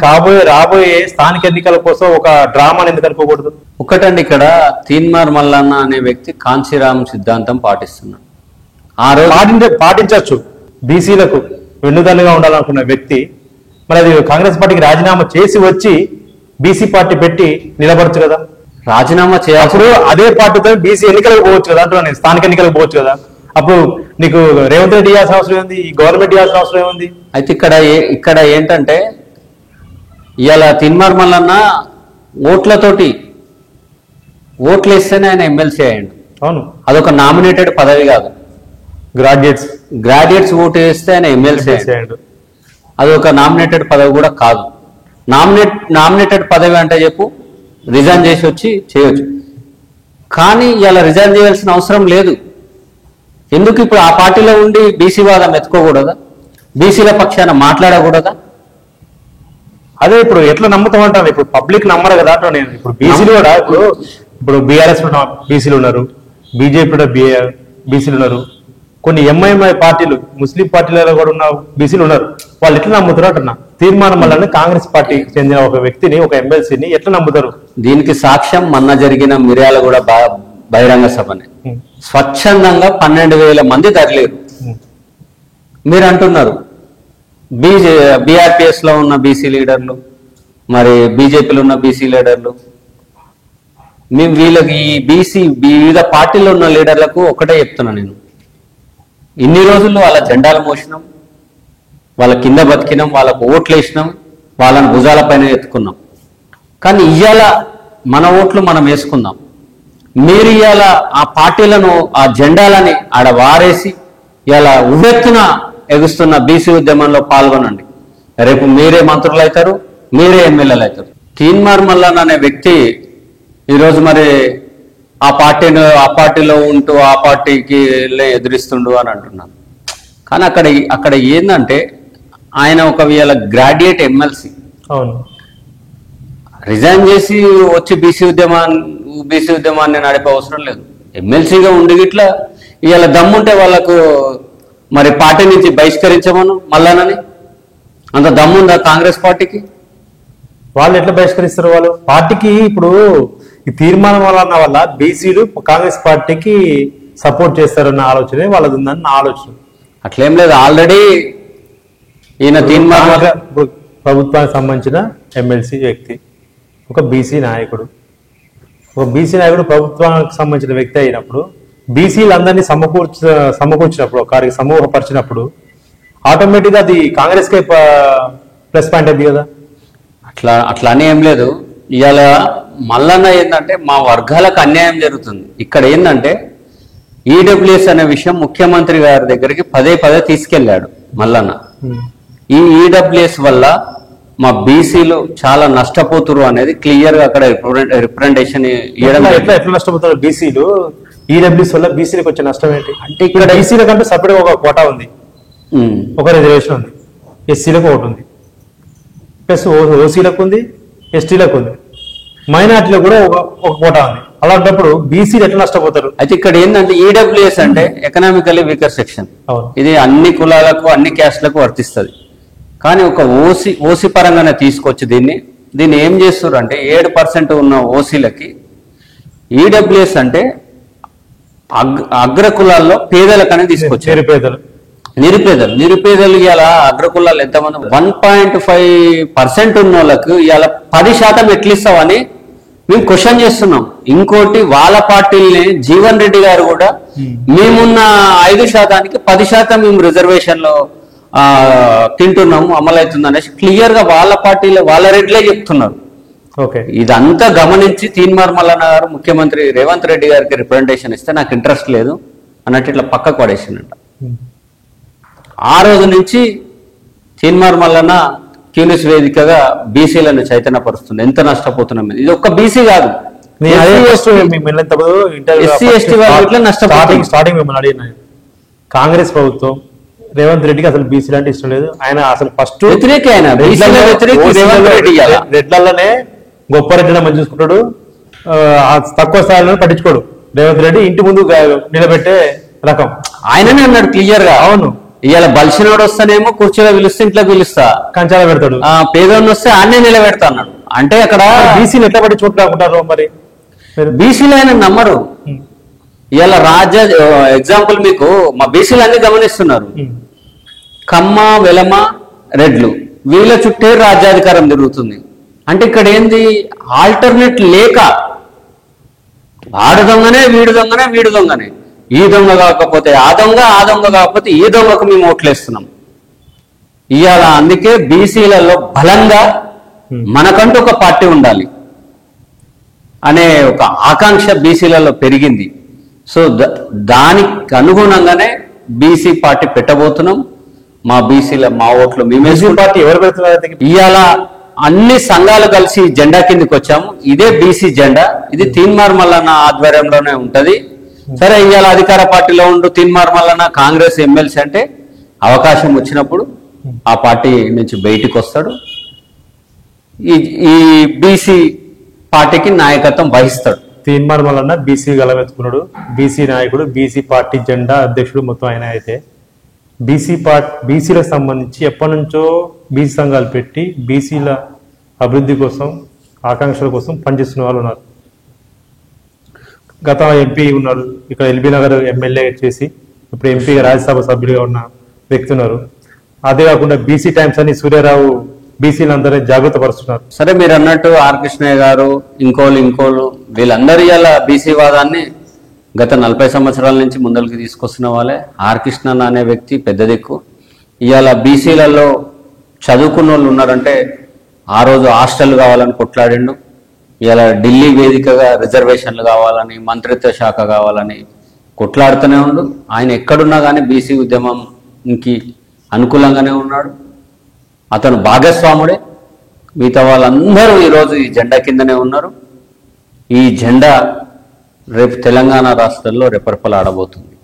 రాబోయే స్థానిక ఎన్నికల కోసం ఒక డ్రామాని ఎందుకు అనుకోకూడదు? ఒకటండి, ఇక్కడ తీన్మార్ మల్లన్న అనే వ్యక్తి కాంచీరామ్ సిద్ధాంతం పాటిస్తున్నాడు. ఆ రోజు పాటించవచ్చు, బీసీలకు వెన్నుదన్నుగా ఉండాలనుకున్న వ్యక్తి మరి అది కాంగ్రెస్ పార్టీకి రాజీనామా చేసి వచ్చి బీసీ పార్టీ పెట్టి నిలబడచ్చు కదా. రాజీనామా చేయాల్సిన అదే పార్టీతో బీసీ ఎన్నికలకు పోవచ్చు కదా, అంటున్నాను స్థానిక ఎన్నికలకు పోవచ్చు కదా. అప్పుడు నీకు రేవంత్ రెడ్డి ఇవ్వాల్సిన అవసరం ఏంది, ఈ గవర్నమెంట్ ఇవ్వాల్సిన అవసరం ఏముంది? అయితే ఇక్కడ ఏంటంటే ఇవాళ తీన్మార్ మల్లన్న ఓట్లు వేస్తేనే ఆయన ఎమ్మెల్సీ అయ్యాడు. అవును, అదొక నామినేటెడ్ పదవి కాదు. గ్రాడ్యుయేట్స్ ఓటు వేస్తే ఆయన ఎమ్మెల్సీ అయ్యాడు. అదొక నామినేటెడ్ పదవి కూడా కాదు. నామినేటెడ్ పదవి అంటే చెప్పు, రిజైన్ చేసి వచ్చి చేయొచ్చు. కానీ ఇలా రిజైన్ చేయాల్సిన అవసరం లేదు. ఎందుకు? ఇప్పుడు ఆ పార్టీలో ఉండి బీసీ వాదం ఎత్తుకోకూడదా? బీసీల పక్షాన మాట్లాడకూడదా? అదే ఇప్పుడు ఎట్లా నమ్ముతామంటాను, ఇప్పుడు పబ్లిక్ నమ్మరు కదా అంటా నేను. ఇప్పుడు బీసీలు కూడా ఇప్పుడు బీఆర్ఎస్ బీసీలు ఉన్నారు, బీజేపీ బీసీలు ఉన్నారు, కొన్ని ఎంఐఎంఐ పార్టీలు, ముస్లిం పార్టీలలో కూడా ఉన్న బీసీలు ఉన్నారు. వాళ్ళు ఎట్లా నమ్ముతారు అంటున్నా? తీర్మానం వల్ల కాంగ్రెస్ పార్టీకి చెందిన ఒక వ్యక్తిని, ఒక ఎమ్మెల్సీని ఎట్లా నమ్ముతారు? దీనికి సాక్ష్యం మొన్న జరిగిన మిర్యాలగూడ బహిరంగ సభనే. స్వచ్ఛందంగా 12,000 మంది తరలేరు. మీరు అంటున్నారు బీఆర్పీఎస్ లో ఉన్న బీసీ లీడర్లు, మరి బీజేపీలో ఉన్న బీసీ లీడర్లు, మేము వీళ్ళకి ఈ వివిధ పార్టీలో ఉన్న లీడర్లకు ఒకటే చెప్తున్నా నేను, ఇన్ని రోజుల్లో వాళ్ళ జెండాలు మోసినాం, వాళ్ళ కింద బతికినాం, వాళ్ళకు ఓట్లు వేసినాం, వాళ్ళని భుజాలపైన ఎత్తుకున్నాం. కానీ ఇవాళ మన ఓట్లు మనం వేసుకుందాం. మీరు ఇవాళ ఆ పార్టీలను, ఆ జెండాలని ఆడ వారేసి ఇవాళ ఉవ్వెత్తున ఎగుస్తున్న బీసీ ఉద్యమంలో పాల్గొనండి. రేపు మీరే మంత్రులు అవుతారు, మీరే ఎమ్మెల్యేలు అవుతారు. తీన్మార్ మల్లన్న అనే వ్యక్తి ఈరోజు మరి ఆ పార్టీలో ఉంటూ ఆ పార్టీకి ఎదురిస్తుండు అని అంటున్నాను. కానీ అక్కడ ఏంటంటే ఆయన ఒక గ్రాడ్యుయేట్ ఎమ్మెల్సీ. అవును, రిజైన్ చేసి వచ్చి బీసీ ఉద్యమాన్ని నడిపే అవసరం లేదు. ఎమ్మెల్సీగా ఉండి ఇట్లా ఇవాళ దమ్ముంటే వాళ్ళకు మరి పార్టీ నుంచి బహిష్కరించమను మల్లానని. అంత దమ్ముందా కాంగ్రెస్ పార్టీకి? వాళ్ళు ఎట్లా బహిష్కరిస్తారు? వాళ్ళు పార్టీకి ఇప్పుడు ఈ తీర్మానం వల్ల బీసీలు కాంగ్రెస్ పార్టీకి సపోర్ట్ చేస్తారన్న ఆలోచనే వాళ్ళది ఉందని నా ఆలోచన. అట్లేం లేదు, ఆల్రెడీ ఈయన ప్రభుత్వానికి సంబంధించిన ఎమ్మెల్సీ వ్యక్తి, ఒక బీసీ నాయకుడు ప్రభుత్వానికి సంబంధించిన వ్యక్తి అయినప్పుడు బీసీలందరినీ సమకూర్చినప్పుడు, ఒకరికి సమూహపరిచినప్పుడు ఆటోమేటిక్గా అది కాంగ్రెస్ కే ప్లస్ పాయింట్ అది కదా. అట్లానే ఏం లేదు. ఇవాళ మల్లన్న ఏంటంటే మా వర్గాలకు అన్యాయం జరుగుతుంది. ఇక్కడ ఏంటంటే ఈడబ్ల్యూఎస్ అనే విషయం ముఖ్యమంత్రి గారి దగ్గరికి పదే తీసుకెళ్లాడు మల్లన్న. ఈ ఈడబ్ల్యూఎస్ వల్ల మా బీసీలు చాలా నష్టపోతురు అనేది క్లియర్ గా అక్కడ రిప్రజెంటేషన్ ఇవ్వడం. ఎట్లా నష్టపోతారు బీసీలు? ఈడబ్ల్యూఎస్ వల్ల బీసీలకు వచ్చే నష్టం ఏంటి అంటే, ఇక్కడ బీసీల కంటే సపరేట్ ఒక కోటా ఉంది, ఒక రిజర్వేషన్ ఉంది, ఎస్సీలకు ఒకటి ఉంది, ప్లస్ ఓసీలకు ఉంది, ఎస్టీలకు ఉంది, మైనార్టీలో కూడా ఒక కోటా ఉంది. అలాంటప్పుడు బీసీలు ఎట్లా నష్టపోతారు? అయితే ఇక్కడ ఏంటంటే ఈడబ్ల్యూఎస్ అంటే ఎకనామికల్లీ వీకర్ సెక్షన్, అవును. ఇది అన్ని కులాలకు అన్ని క్యాస్ట్లకు వర్తిస్తుంది. కానీ ఒక ఓసీ పరంగానే తీసుకొచ్చి దీన్ని ఏం చేస్తారు అంటే 7% ఉన్న ఓసీలకి ఈడబ్ల్యూఎస్ అంటే అగ్ర కులాల్లో పేదలకనే తీసుకొచ్చారు. నిరుపేదలు ఇలా అగ్రకులాలు ఎంతమంది 1.5% ఉన్న వాళ్ళకు ఇలా 10% ఎట్లిస్తామని మేము క్వశ్చన్ చేస్తున్నాం. ఇంకోటి వాళ్ళ పార్టీలనే జీవన్ రెడ్డి గారు కూడా మేమున్న 5%కి 10% మేము రిజర్వేషన్ లో తింటున్నాము, అమలవుతుంది అనేసి క్లియర్ గా వాళ్ళ పార్టీలో వాళ్ళ రెడ్లే చెప్తున్నారు. ఇదంతా గమనించి తీన్మార్ మల్లన్న గారు ముఖ్యమంత్రి రేవంత్ రెడ్డి గారికి రిప్రజెంటేషన్ ఇస్తే నాకు ఇంట్రెస్ట్ లేదు అన్నట్టు ఇట్లా పక్కకు పడేసిందంట. ఆ రోజు నుంచి తీన్మార్ మల్లన్న క్యూనిస్ వేదికగా బీసీలను చైతన్యపరుస్తుంది. ఎంత నష్టపోతున్నాం, ఇది ఒక్క బీసీ కాదు, ఎస్సీ ఎస్టీ వాళ్ళు ఇట్లా నష్టపోతుంది. స్టార్టింగ్ మిమ్మల్ని అడిగిన కాంగ్రెస్ ప్రభుత్వం రేవంత్ రెడ్డికి అసలు బీసీలు అంటే ఇష్టం లేదు, ఆయన అసలు ఫస్ట్ వ్యతిరేక, ఆయన రెడ్లనే గొప్ప రెడ్డి మంచి చూసుకుంటాడు, తక్కువ స్థాయిలో పట్టించుకోడు. రేవంత్ రెడ్డి ఇంటి ముందు నిలబెట్టే రకం ఆయననే అన్నాడు క్లియర్ గా. అవును, ఇవాళ బలిసినోడు వస్తానేమో కుర్చీలో పిలుస్తే ఇంట్లో పిలుస్తా, కంచాల పెడతాడు, పేదోడిని వస్తే ఆన్నే నిలబెడతా అన్నాడు. అంటే అక్కడ బీసీలు ఎట్లా పట్టించుకుంటారు మరి? బీసీలు ఆయన నమ్మరు. ఇవాళ ఎగ్జాంపుల్ మీకు మా బీసీలు అన్ని గమనిస్తున్నారు, కమ్మ వెలమ రెడ్లు వీళ్ళ చుట్టే రాజ్యాధికారం తిరుగుతుంది. అంటే ఇక్కడ ఏంది ఆల్టర్నేట్ లేక వాడు దొంగనే వీడు దొంగనే వీడు దొంగనే, ఈ దొంగ కాకపోతే ఆ దొంగ, ఆ దొంగ కాకపోతే ఈ దొంగకు మేము ఓట్లేస్తున్నాం ఇవాళ. అందుకే బీసీలలో బలంగా మనకంటూ ఒక పార్టీ ఉండాలి అనే ఒక ఆకాంక్ష బీసీలలో పెరిగింది. సో దానికి అనుగుణంగానే బీసీ పార్టీ పెట్టబోతున్నాం. మా బీసీల మా ఓట్లు మేమే. పార్టీ ఎవరు పెడుతున్నారు? ఇవాళ అన్ని సంఘాలు కలిసి జెండా కిందకి వచ్చాము. ఇదే బీసీ జెండా, ఇది తీన్మార్ మల్లన్న ఆధ్వర్యంలోనే ఉంటది. సరే ఇవాళ అధికార పార్టీలో ఉండు తీన్మార్ మల్లన్న కాంగ్రెస్ ఎమ్మెల్సీ అంటే అవకాశం వచ్చినప్పుడు ఆ పార్టీ నుంచి బయటికి వస్తాడు, ఈ బీసీ పార్టీకి నాయకత్వం వహిస్తాడు. తీన్మార్ మల్లన్న బీసీ గలవెత్తుకున్నాడు, బీసీ నాయకుడు, బీసీ పార్టీ జెండా అధ్యక్షుడు మొత్తం ఆయన. అయితే బీసీలకు సంబంధించి ఎప్పటి నుంచో బీసీ సంఘాలు పెట్టి బీసీల అభివృద్ధి కోసం, ఆకాంక్షల కోసం పనిచేస్తున్న వాళ్ళు ఉన్నారు. గత ఎంపీ ఉన్నారు, ఇక్కడ ఎల్బీ నగర్ ఎమ్మెల్యే చేసి ఇప్పుడు ఎంపీగా రాజ్యసభ సభ్యులుగా ఉన్న వ్యక్తి ఉన్నారు. అదే కాకుండా బీసీ టైమ్స్ అని సూర్యారావు బీసీలందరినీ జాగ్రత్త పరుస్తున్నారు. సరే మీరు అన్నట్టు ఆర్ కృష్ణయ్య గారు ఇంకోళ్ళు వీళ్ళందరూ ఇవాళ బీసీ వాదాన్ని గత 40 సంవత్సరాల నుంచి ముందరికి తీసుకొస్తున్న వాళ్ళే. ఆర్ కృష్ణ అనే వ్యక్తి పెద్ద దిక్కు. ఇవాళ బీసీలలో చదువుకున్న వాళ్ళు ఉన్నారంటే ఆ రోజు హాస్టల్ కావాలని కొట్లాడిండు. ఇవాళ ఢిల్లీ వేదికగా రిజర్వేషన్లు కావాలని, మంత్రిత్వ శాఖ కావాలని కొట్లాడుతూనే ఉండు. ఆయన ఎక్కడున్నా కానీ బీసీ ఉద్యమంకి అనుకూలంగానే ఉన్నాడు. అతను భాగస్వాముడే. మిగతా వాళ్ళందరూ ఈరోజు ఈ జెండా కిందనే ఉన్నారు. ఈ జెండా రేపు తెలంగాణ రాష్ట్రంలో రెపరెపలు ఆడబోతుంది.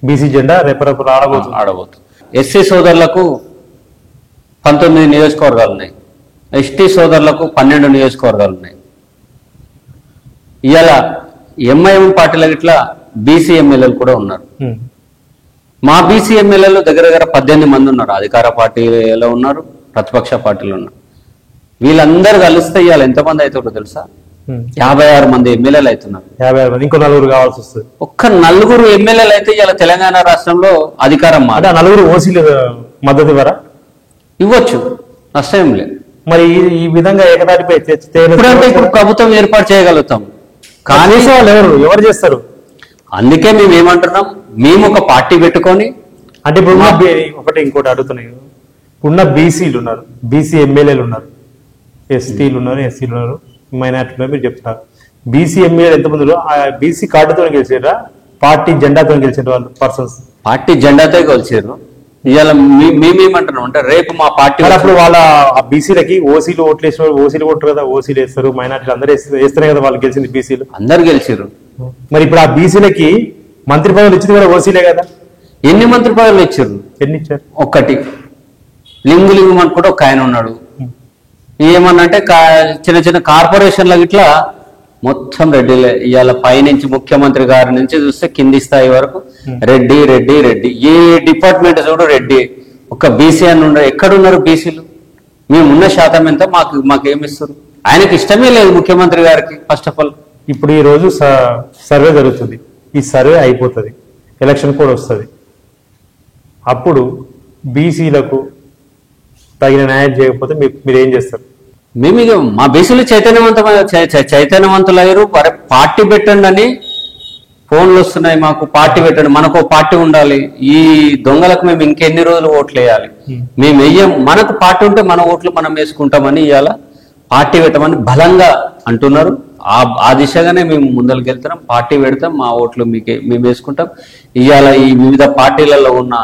బీసీ జెండా రెపరెపలు ఆడబోతుంది. ఎస్సీ సోదరులకు 19 నియోజకవర్గాలు ఉన్నాయి, ఎస్టీ సోదరులకు 12 నియోజకవర్గాలు ఉన్నాయి. ఇవాళ ఎంఐఎం పార్టీలకు ఇట్లా బీసీ ఎమ్మెల్యేలు కూడా ఉన్నారు. మా బీసీ ఎమ్మెల్యేలు దగ్గర 18 మంది ఉన్నారు. అధికార పార్టీలో ఉన్నారు, ప్రతిపక్ష పార్టీలో ఉన్నారు. వీళ్ళందరూ కలిస్తే ఇవాళ ఎంతమంది అవుతారో తెలుసా? 56 మంది ఎమ్మెల్యేలు అవుతున్నారు. 56 మంది, ఇంకో 4 కావాల్సి వస్తుంది. ఒక్క 4 ఎమ్మెల్యేలు అయితే ఇవాళ తెలంగాణ రాష్ట్రంలో అధికారం 4 ఓసీలు మద్దతు ఇవ్వరా? ఇవ్వచ్చు, నష్టం లేదు. మరి ఈ విధంగా ఏకతాటిపై ఇప్పుడు ప్రభుత్వం ఏర్పాటు చేయగలుగుతాం, కానీ ఎవరు చేస్తారు? అందుకే మేము ఏమంటున్నాం, మేము ఒక పార్టీ పెట్టుకొని అంటే ఇప్పుడు ఒకటి ఇంకోటి అడుగుతున్నాయి. ఉన్న బీసీలు ఉన్నారు, బీసీ ఎమ్మెల్యేలు ఉన్నారు, ఎస్టీలు ఉన్నారు, ఎస్సీలు ఉన్నారు, మైనార్టీ ఉన్నారు. మీరు చెప్తున్నారు బీసీ ఎమ్మెల్యేలు ఎంతమంది? ఆ బీసీ కార్డుతో గెలిచారా, పార్టీ జెండాతో గెలిచిన వాళ్ళు పర్సన్స్? పార్టీ జెండాతో గెలిచారు. ఇవాళ మేమేమంటున్నాం అంటే రేపు మా పార్టీ అప్పుడు వాళ్ళ బీసీలకి ఓసీలు ఓట్లు వేసిన ఓసీలు ఓట్లు కదా, ఓసీలు వేస్తారు, మైనార్టీలు అందరూ వేస్తేనే కదా వాళ్ళు గెలిచింది. బీసీలు అందరు గెలిచారు. మరి ఇప్పుడు ఆ బీసీలకి మంత్రి పదవులు ఇచ్చింది కూడా ఓసీలే కదా. ఎన్ని మంత్రి పదవులు ఇచ్చారు? ఎన్ని ఇచ్చారు? ఒక్కటి. లింగులింగం అని కూడా ఒక ఆయన ఉన్నాడు. ఏమన్నంటే చిన్న చిన్న కార్పొరేషన్లకు ఇట్లా మొత్తం రెడ్డిలే. ఇవాళ పైనుంచి ముఖ్యమంత్రి గారి నుంచి చూస్తే కింది స్థాయి వరకు రెడ్డి రెడ్డి రెడ్డి. ఏ డిపార్ట్మెంట్ చూడు రెడ్డి. ఒక బీసీ అని ఉండరు. ఎక్కడున్నారు బీసీలు? మేమున్న శాతం ఎంత? మాకేమిస్తారు? ఆయనకి ఇష్టమే లేదు ముఖ్యమంత్రి గారికి. ఫస్ట్ ఆఫ్ ఆల్ ఇప్పుడు ఈ రోజు సర్వే జరుగుతుంది. ఈ సర్వే అయిపోతుంది, ఎలక్షన్ కూడా వస్తుంది. అప్పుడు బీసీలకు తగిన న్యాయం చేయకపోతే మీరు ఏం చేస్తారు? మేము ఇక మా బీసీలు చైతన్యవంతులయ్యారు. పార్టీ పెట్టండి అని ఫోన్లు వస్తున్నాయి మాకు. పార్టీ పెట్టండి, మనకు పార్టీ ఉండాలి. ఈ దొంగలకు మేము ఇంకెన్ని రోజులు ఓట్లు వేయాలి? మేము వెయ్యం. మనకు పార్టీ ఉంటే మన ఓట్లు మనం వేసుకుంటామని ఇవాళ పార్టీ పెట్టమని బలంగా అంటున్నారు. ఆ దిశగానే మేము ముందరికి వెళ్తున్నాం. పార్టీ పెడతాం, మా ఓట్లు మేము వేసుకుంటాం. ఇవాళ ఈ వివిధ పార్టీలలో ఉన్న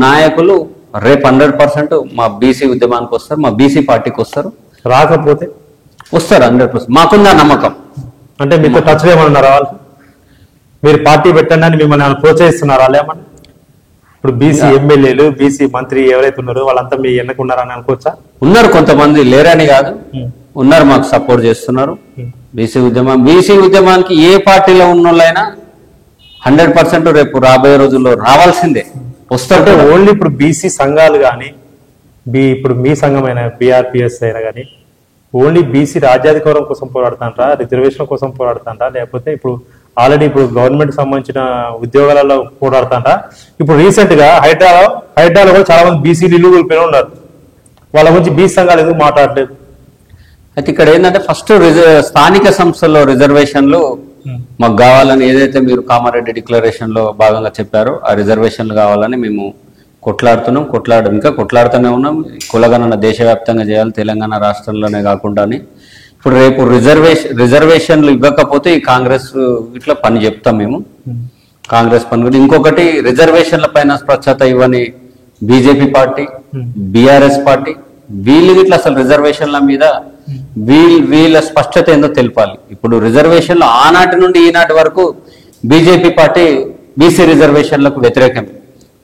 నాయకులు రేపు 100% మా బీసీ ఉద్యమానికి వస్తారు, మా బీసీ పార్టీకి వస్తారు. రాకపోతే వస్తారు 100%. మాకుందా నమ్మకం. అంటే మీతో టచ్ ఏమన్నారా వాళ్ళు? మీరు పార్టీ పెట్టండి అని మిమ్మల్ని ప్రోత్సహిస్తున్నారా ఏమన్నా? ఇప్పుడు బీసీ ఎమ్మెల్యేలు, బీసీ మంత్రి ఎవరైతే ఉన్నారో వాళ్ళంతా మీ ఎన్నుకున్నారని అనుకోవచ్చా? ఉన్నారు, కొంతమంది లేరని కాదు, ఉన్నారు, మాకు సపోర్ట్ చేస్తున్నారు. బీసీ ఉద్యమానికి ఏ పార్టీలో ఉన్నోళ్ళైనా 100% రేపు రాబోయే రోజుల్లో రావాల్సిందే, వస్తుంటే. ఓన్లీ ఇప్పుడు బీసీ సంఘాలు కానీ ఇప్పుడు మీ సంఘమైన బీఆర్పీఎస్ అయినా కానీ ఓన్లీ బీసీ రాజ్యాధికారం కోసం పోరాడుతాంటారా, రిజర్వేషన్ కోసం పోరాడుతాంటారా, లేకపోతే ఇప్పుడు ఆల్రెడీ ఇప్పుడు గవర్నమెంట్ సంబంధించిన ఉద్యోగాలలో పోరాడుతాంటారా? ఇప్పుడు రీసెంట్ గా హైడ్రాలో కూడా చాలా మంది బీసీలు ఇల్లు కోల్పోయిన ఉన్నారు. వాళ్ళ గురించి బీసీ సంఘాలు ఎందుకు మాట్లాడలేదు? అయితే ఇక్కడ ఏంటంటే ఫస్ట్ స్థానిక సంస్థల్లో రిజర్వేషన్లు మాకు కావాలని ఏదైతే మీరు కామారెడ్డి డిక్లరేషన్ లో భాగంగా చెప్పారో ఆ రిజర్వేషన్లు కావాలని మేము కొట్లాడుతున్నాం. ఇంకా కొట్లాడుతూనే ఉన్నాం. కులగణన దేశవ్యాప్తంగా చేయాలి, తెలంగాణ రాష్ట్రంలోనే కాకుండా. ఇప్పుడు రేపు రిజర్వేషన్లు ఇవ్వకపోతే ఈ కాంగ్రెస్ ఇట్లా పని చెప్తాం మేము. కాంగ్రెస్ పని. ఇంకొకటి రిజర్వేషన్ల పైన స్వచ్ఛత ఇవ్వని బీజేపీ పార్టీ, బీఆర్ఎస్ పార్టీ, వీళ్ళు ఇట్లా అసలు రిజర్వేషన్ల మీద వీళ్ళ స్పష్టత ఏందో తెలిపాలి. ఇప్పుడు రిజర్వేషన్లు ఆనాటి నుండి ఈనాటి వరకు బీజేపీ పార్టీ బీసీ రిజర్వేషన్లకు వ్యతిరేకమే.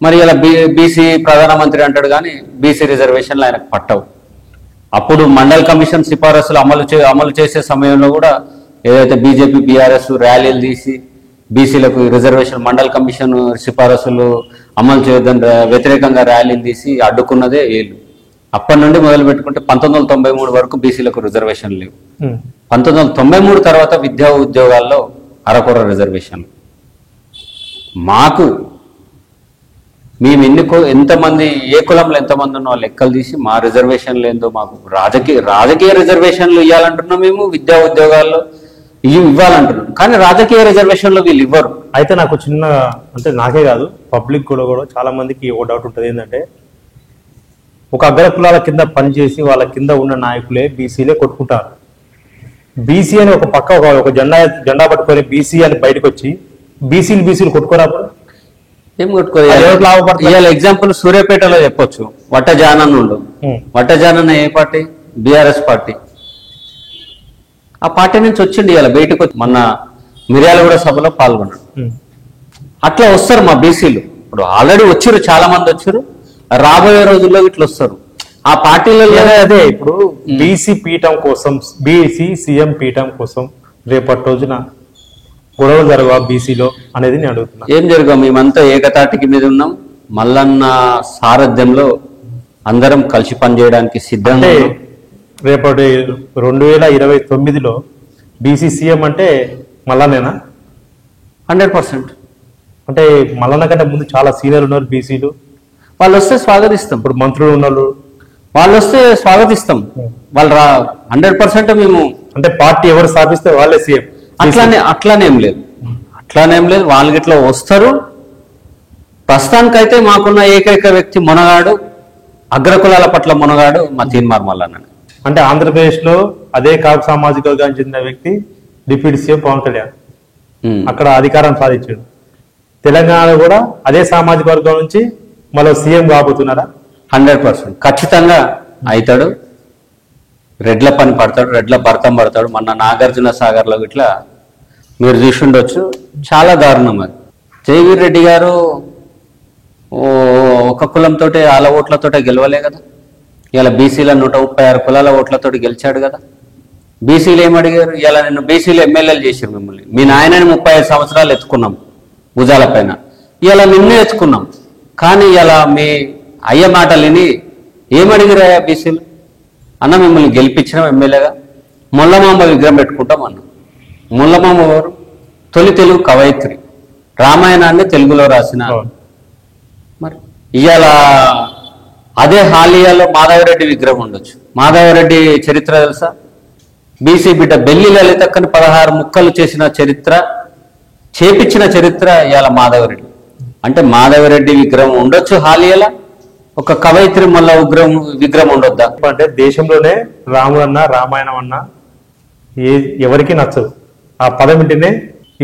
మరి ఇలా బీసీ ప్రధానమంత్రి అంటాడు కానీ బీసీ రిజర్వేషన్లు ఆయనకు పట్టవు. అప్పుడు మండల్ కమిషన్ సిఫారసులు అమలు చేసే సమయంలో కూడా ఏదైతే బీజేపీ బీఆర్ఎస్ ర్యాలీలు తీసి బీసీలకు రిజర్వేషన్ మండల్ కమిషన్ సిఫారసులు అమలు చేయడం వ్యతిరేకంగా ర్యాలీలు తీసి అడ్డుకున్నదే వీళ్ళు. అప్పటి నుండి మొదలు పెట్టుకుంటే 1993 వరకు బీసీలకు రిజర్వేషన్ లేవు. 1993 తర్వాత విద్యా ఉద్యోగాల్లో అరకొర రిజర్వేషన్లు. మాకు మేము ఎంతమంది ఏ కులంలో ఎంతమంది ఉన్నో లెక్కలు తీసి మా రిజర్వేషన్లు ఏందో మాకు రాజకీయ రిజర్వేషన్లు ఇవ్వాలంటున్నాం. మేము విద్యా ఉద్యోగాల్లో ఇవ్వాలంటున్నాం, కానీ రాజకీయ రిజర్వేషన్లు వీళ్ళు ఇవ్వరు. అయితే నాకు చిన్న అంటే నాకే కాదు పబ్లిక్ కూడా చాలా మందికి ఒక డౌట్ ఉంటుంది. ఏంటంటే ఒక అగ్ర కులాల కింద పనిచేసి వాళ్ళ కింద ఉన్న నాయకులే బీసీలే కొట్టుకుంటారు. బీసీ అని ఒక పక్క ఒక జెండా పట్టుకొని బీసీ అని బయటకు వచ్చి బీసీలు కొట్టుకోరాప్పుడు ఏం కొట్టుకోవాలి? ఇవాళ ఎగ్జాంపుల్ సూర్యాపేటలో చెప్పొచ్చు. వట్టజానన్న ఏ పార్టీ? BRS party. ఆ పార్టీ నుంచి వచ్చింది ఇవాళ బయటకు వచ్చి మొన్న మిర్యాలగూడ సభలో పాల్గొన్నాడు. అట్లా వస్తారు మా బీసీలు. ఇప్పుడు ఆల్రెడీ వచ్చారు, చాలా మంది వచ్చారు, రాబోయే రోజుల్లో ఇట్లా వస్తారు. ఆ పార్టీలలో అదే ఇప్పుడు బీసీ పీఠం కోసం, బీసీ సీఎం పీఠం కోసం రేపటి రోజున గొడవలు జరగవా బీసీలో అనేది నేను అడుగుతున్నా. ఏం జరగవు, మేమంతా ఏకతాటికి మీద ఉన్నాం. మల్లన్న సారథ్యంలో అందరం కలిసి పనిచేయడానికి సిద్ధంగా. రేపటి 2029లో బీసీ సీఎం అంటే మల్లనేనా? 100%. అంటే మల్లన్న కంటే ముందు చాలా సీనియర్ ఉన్నారు బీసీలు. వాళ్ళు వస్తే స్వాగతిస్తాం. ఇప్పుడు మంత్రులు ఉన్నారు, వాళ్ళు వస్తే స్వాగతిస్తాం. వాళ్ళు 100% మేము. అంటే పార్టీ ఎవరు స్థాపిస్తే వాళ్ళే సీఎం అట్లానేం లేదు. వాళ్ళకి ఇట్లా వస్తారు. ప్రస్తుతానికైతే మాకున్న ఏకైక వ్యక్తి మునగాడు, అగ్రకులాల పట్ల మునగాడు మా తీన్మార్ మల్లన్న. అంటే ఆంధ్రప్రదేశ్ లో అదే కాపు సామాజిక వర్గానికి చెందిన వ్యక్తి డిప్యూటీ సీఎం పవన్ కళ్యాణ్ అక్కడ అధికారం సాధించాడు. తెలంగాణలో కూడా అదే సామాజిక వర్గం నుంచి మళ్ళీ సీఎం కాబోతున్నారా? 100% ఖచ్చితంగా అవుతాడు. రెడ్ల పని పడతాడు, రెడ్ల భర్తం పడతాడు. మొన్న నాగార్జున సాగర్ లో ఇట్లా మీరు చూసిండొచ్చు, చాలా దారుణం అది. జయవీర్ రెడ్డి గారు ఒక కులంతో వాళ్ళ ఓట్లతో గెలవలే కదా. ఇలా బీసీల 136 కులాల ఓట్లతోటి గెలిచాడు కదా. బీసీలు ఏమడిగారు? ఇలా నిన్ను బీసీలు ఎమ్మెల్యేలు చేశారు మిమ్మల్ని. మీ నాయనని 35 సంవత్సరాలు ఎత్తుకున్నాం భుజాల పైన, ఇలా నిన్నే ఎత్తుకున్నాం. కానీ ఇలా మీ అయ్య మాటలని ఏమడిగిరా బీసీలు? అన్న మిమ్మల్ని గెలిపించినాం ఎమ్మెల్యేగా, ముల్లమాంబ విగ్రహం పెట్టుకుంటాం అన్న. ముల్లమాంబ ఎవరు? తొలి తెలుగు కవయిత్రి, రామాయణాన్ని తెలుగులో రాసిన. మరి ఇవాళ అదే హాలియాలో మాధవరెడ్డి విగ్రహం ఉండొచ్చు. మాధవరెడ్డి చరిత్ర తెలుసా? బీసీ బిడ్డ బెల్లి లలితక్కని 16 ముక్కలు చేసిన చరిత్ర, చేపించిన చరిత్ర ఇవాళ మాధవరెడ్డి. అంటే మాధవరెడ్డి విగ్రహం ఉండొచ్చు హాలియాల, ఒక కవయిత్రి మల్ల విగ్రహం ఉండొద్దా? అంటే దేశంలోనే రాముడన్నా రామాయణం అన్నా ఎవరికి నచ్చదు. ఆ పదం వింటేనే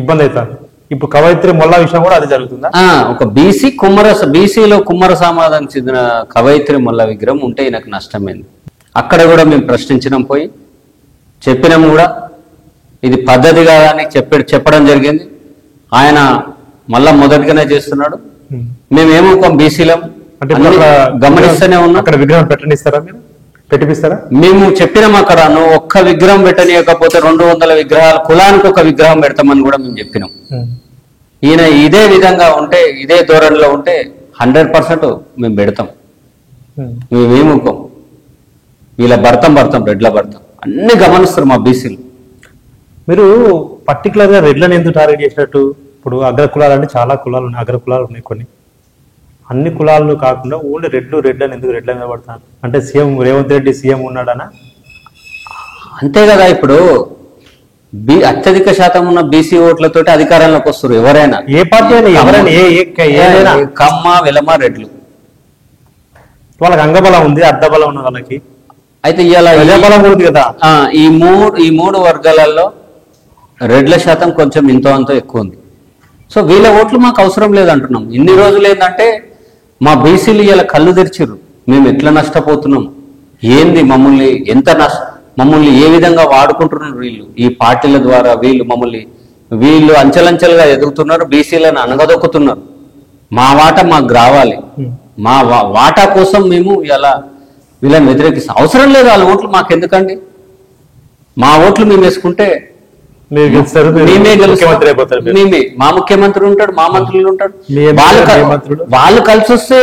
ఇబ్బంది అవుతాను. ఇప్పుడు కవయిత్రి మొల్ల విషయం కూడా అది జరుగుతుందా? ఒక బీసీలో కుమ్మర సమాజానికి చెందిన కవయిత్రి మొల్ల విగ్రహం ఉంటే నాకు నష్టమైంది. అక్కడ కూడా మేము ప్రశ్నించినాం, పోయి చెప్పినాం కూడా, ఇది పద్ధతి కాదని చెప్పడం జరిగింది. ఆయన మళ్ళా మొదటిగానే చేస్తున్నాడు. మేమేమో ఒక బీసీలం అంటే గమనిస్తూనే ఉన్నాం. అక్కడ విగ్రహం పెట్టనిస్తారా, మీరు పెట్టిపిస్తారా? మేము చెప్పినాం అక్కడ, నువ్వు ఒక్క విగ్రహం పెట్టనీయకపోతే 200 విగ్రహాలు, కులానికి ఒక విగ్రహం పెడతామని కూడా మేము చెప్పినాం. ఈయన ఇదే విధంగా ఉంటే, ఇదే ధోరణిలో ఉంటే 100% మేము పెడతాం. మేమేముకోం, వీళ్ళ భర్తం రెడ్ల భర్తం అన్ని గమనిస్తారు మా బీసీలు. మీరు పర్టికులర్ గా రెడ్లను ఎందుకు టార్గెట్ చేసినట్టు? ఇప్పుడు అగ్ర కులాలు అంటే చాలా కులాలు ఉన్నాయి, అగ్ర కులాలు ఉన్నాయి కొన్ని. అన్ని కులాలను కాకుండా ఓన్లీ రెడ్లు అని ఎందుకు రెడ్ల మీద పడతాను? అంటే సీఎం రేవంత్ రెడ్డి సీఎం ఉన్నాడనా? అంతే కదా. ఇప్పుడు అత్యధిక శాతం ఉన్న బీసీ ఓట్లతోటి అధికారంలోకి వస్తారు ఎవరైనా, ఏ పార్టీ అయినా, ఎవరైనా. కమ్మ వెలమ రెడ్లు వాళ్ళకి అంగబలం ఉంది, అర్ధబలం ఉంది వాళ్ళకి. అయితే ఇవాళ ప్రజాబలం ఉంది కదా. ఈ మూడు వర్గాలలో రెడ్ల శాతం కొంచెం ఇంతో అంతో ఎక్కువ ఉంది. సో వీళ్ళ ఓట్లు మాకు అవసరం లేదంటున్నాం. ఇన్ని రోజులు ఏంటంటే మా బీసీలు ఇలా కళ్ళు తెరిచిర్రు, మేము ఎట్లా నష్టపోతున్నాం, ఏంది మమ్మల్ని ఏ విధంగా వాడుకుంటున్నారు వీళ్ళు, ఈ పార్టీల ద్వారా వీళ్ళు అంచెలంచెలుగా ఎదుగుతున్నారు, బీసీలను అనగదొక్కుతున్నారు. మా వాటా మాకు రావాలి, మా వాటా కోసం మేము ఇలా వీళ్ళని వ్యతిరేకిస్తాం. అవసరం లేదు వాళ్ళ ఓట్లు మాకు ఎందుకండి. మా ఓట్లు మేము వేసుకుంటే మేమే మా ముఖ్యమంత్రి ఉంటాడు, మా మంత్రులు ఉంటాడు. వాళ్ళు కలిసి వస్తే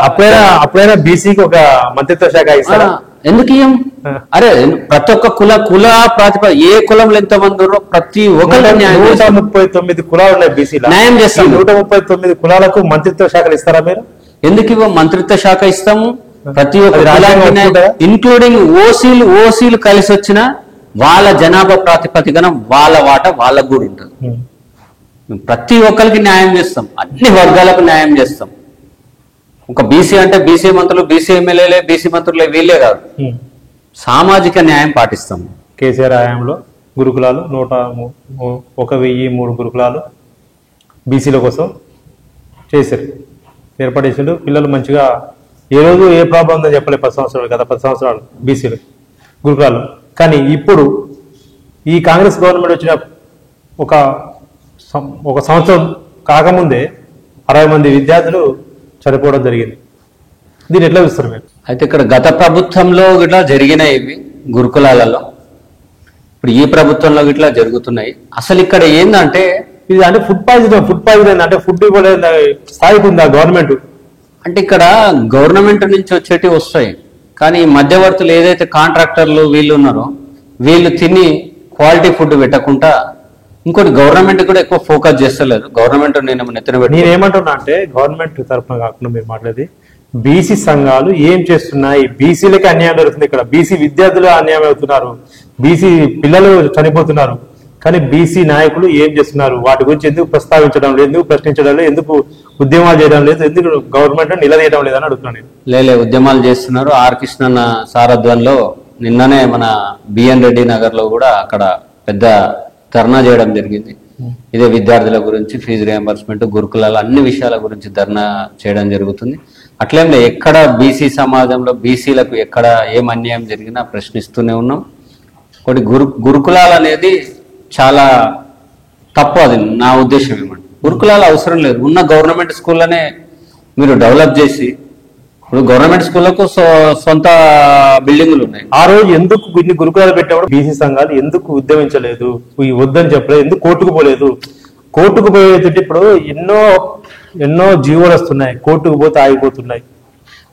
అప్పుడైనా బీసీకి ఒక మంత్రిత్వ శాఖ ఇస్తారా? ఎందుకు ఇయ్యం? అరే ప్రతి ఒక్క కుల ప్రాతిపద ఏ కులంలో ఎంతమంది ఉన్నారో ప్రతి ఒక్కరు 139 కులాలు ఉన్నాయి బీసీలో, న్యాయం చేస్తాం. 139 కులాలకు మంత్రిత్వ శాఖలు ఇస్తారా మీరు? ఎందుకు ఇవ్వం? మంత్రిత్వ శాఖ ఇస్తాము. ప్రతి ఒక్క ఇంక్లూడింగ్ ఓసీలు కలిసి వచ్చిన వాళ్ళ జనాభా ప్రాతిపదికన వాళ్ళ వాటా వాళ్ళకు కూడా ఉంటుంది. ప్రతి ఒక్కరికి న్యాయం చేస్తాం, అన్ని వర్గాలకు న్యాయం చేస్తాం. ఒక బీసీ అంటే బీసీ మంత్రులు, బీసీ ఎమ్మెల్యేలే, బీసీ మంత్రులే వీళ్ళే కాదు, సామాజిక న్యాయం పాటిస్తాం. కేసీఆర్ హయాంలో గురుకులాలు 1,003 గురుకులాలు బీసీల కోసం చేశారు, ఏర్పడేసాడు. పిల్లలు మంచిగా ఏ రోజు ఏ ప్రాబ్లం ఉందని చెప్పలేదు. 10 సంవత్సరాలు గత 10 సంవత్సరాలు బీసీలు గురుకులాలు. కానీ ఇప్పుడు ఈ కాంగ్రెస్ గవర్నమెంట్ వచ్చిన ఒక సంవత్సరం కాకముందే 60 మంది విద్యార్థులు చనిపోవడం జరిగింది. దీన్ని ఎట్లా చూస్తారు మీరు? అయితే ఇక్కడ గత ప్రభుత్వంలో ఇట్లా జరిగినాయి ఇవి గురుకులాలలో, ఇప్పుడు ఈ ప్రభుత్వంలో ఇట్లా జరుగుతున్నాయి. అసలు ఇక్కడ ఏంటంటే ఇది అంటే ఫుడ్ పాయిజన్ అంటే ఫుడ్ ఇవ్వలేదు స్థాయికి ఉందా గవర్నమెంట్? అంటే ఇక్కడ గవర్నమెంట్ నుంచి వచ్చేటివి వస్తాయి, కానీ ఈ మధ్యవర్తులు ఏదైతే కాంట్రాక్టర్లు వీళ్ళు ఉన్నారో వీళ్ళు తిని క్వాలిటీ ఫుడ్ పెట్టకుండా ఇంకోటి గవర్నమెంట్ కూడా ఎక్కువ ఫోకస్ చేస్తలేదు. గవర్నమెంట్ నేనేమంటున్నా అంటే గవర్నమెంట్ తరఫున కాకుండా మీరు మాట్లాడేది బీసీ సంఘాలు ఏం చేస్తున్నాయి? బీసీలకి అన్యాయం జరుగుతుంది. ఇక్కడ బీసీ విద్యార్థులు అన్యాయం అవుతున్నారు, బీసీ పిల్లలు చనిపోతున్నారు. కానీ బీసీ నాయకులు ఏం చేస్తున్నారు? వాటి గురించి ఎందుకు ప్రస్తావించడం లేదు, ఎందుకు ప్రశ్నించడం లేదు, ఎందుకు ఉద్యమాలు చేయడం లేదు, ఎందుకు గవర్నమెంట్ నిలదీయడం లేదని అడుగుతున్నాను. లేలే ఉద్యమాలు చేస్తున్నారు. ఆర్ కృష్ణన్న సారథ్యంలో నిన్ననే మన బిఎన్ రెడ్డి నగర్ లో కూడా అక్కడ పెద్ద ధర్నా చేయడం జరిగింది. ఇదే విద్యార్థుల గురించి, ఫీజు రియంబర్స్మెంట్, గురుకులాల అన్ని విషయాల గురించి ధర్నా చేయడం జరుగుతుంది. అట్లేం ఎక్కడ బీసీ సమాజంలో బీసీలకు ఎక్కడ ఏం అన్యాయం జరిగినా ప్రశ్నిస్తూనే ఉన్నాం. ఒకటి గురుకులాలు అనేది చాలా తప్పు, అది నా ఉద్దేశం. ఏమంటే గురుకులాలు అవసరం లేదు, ఉన్న గవర్నమెంట్ స్కూల్లోనే మీరు డెవలప్ చేసి ఇప్పుడు గవర్నమెంట్ స్కూళ్ళకు సొంత బిల్డింగులు ఉన్నాయి. ఆ రోజు ఎందుకు ఇన్ని గురుకులాలు పెట్టినప్పుడు బీసీ సంఘాలు ఎందుకు ఉద్యమించలేదు, ఈ వద్దని చెప్పలేదు, ఎందుకు కోర్టుకు పోలేదు? కోర్టుకు పోయేటట్టు ఇప్పుడు ఎన్నో జీవోలు వస్తున్నాయి, కోర్టుకు పోతే ఆగిపోతున్నాయి,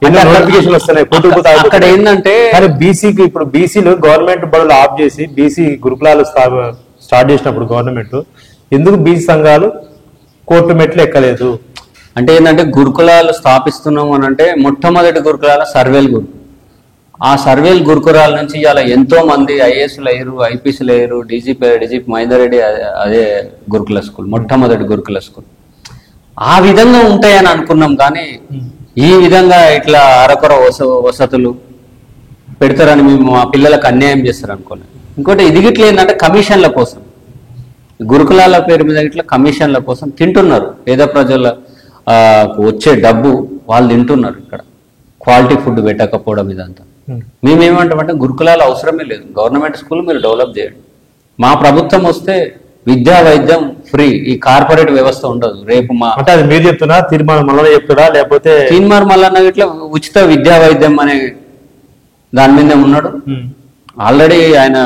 ఎన్నో నోటిఫికేషన్లు వస్తున్నాయి, కోర్టుకు పోతే అక్కడ ఏంటంటే కానీ బీసీకి ఇప్పుడు బీసీలు గవర్నమెంట్ బడులు ఆఫ్ చేసి బీసీ గురుకులాలు స్టార్ట్ చేసినప్పుడు గవర్నమెంట్ ఎందుకు బీసీ సంఘాలు కోర్టు మెట్లు ఎక్కలేదు? అంటే ఏంటంటే గురుకులాలు స్థాపిస్తున్నాము అని అంటే మొట్టమొదటి గురుకులాల సర్వేల్ గురుకులు. ఆ సర్వేల్ గురుకులాల నుంచి ఇలా ఎంతో మంది ఐఏఎస్లు అయ్యారు, ఐపీఎస్లు అయ్యారు, డీజీపీ మహేందర్ రెడ్డి అదే గురుకుల స్కూల్, మొట్టమొదటి గురుకుల స్కూల్. ఆ విధంగా ఉంటాయని అనుకున్నాం, కానీ ఈ విధంగా ఇట్లా అరకొర వసతులు పెడతారని మేము మా పిల్లలకు అన్యాయం చేస్తారు అనుకోలేదు. ఇంకోటి ఇది గిట్ల ఏంటంటే కమిషన్ల కోసం, గురుకులాల పేరు మీద ఇట్లా కమిషన్ల కోసం తింటున్నారు. పేద ప్రజల వచ్చే డబ్బు వాళ్ళు తింటున్నారు. ఇక్కడ క్వాలిటీ ఫుడ్ పెట్టకపోవడం ఇదంతా. మేమేమంటామంటే గురుకులాలు అవసరమే లేదు, గవర్నమెంట్ స్కూల్ మీరు డెవలప్ చేయండి. మా ప్రభుత్వం వస్తే విద్యా వైద్యం ఫ్రీ, ఈ కార్పొరేట్ వ్యవస్థ ఉండదు. రేపు మా అంటే అది మీరు చెప్తున్నా, తీర్మానం మళ్ళీ చెప్తాడా లేకపోతే తీన్మార్ మల్లన్న ఇట్లా ఉచిత విద్యా వైద్యం అనే దాని మీద ఉన్నాడు. ఆల్రెడీ ఆయన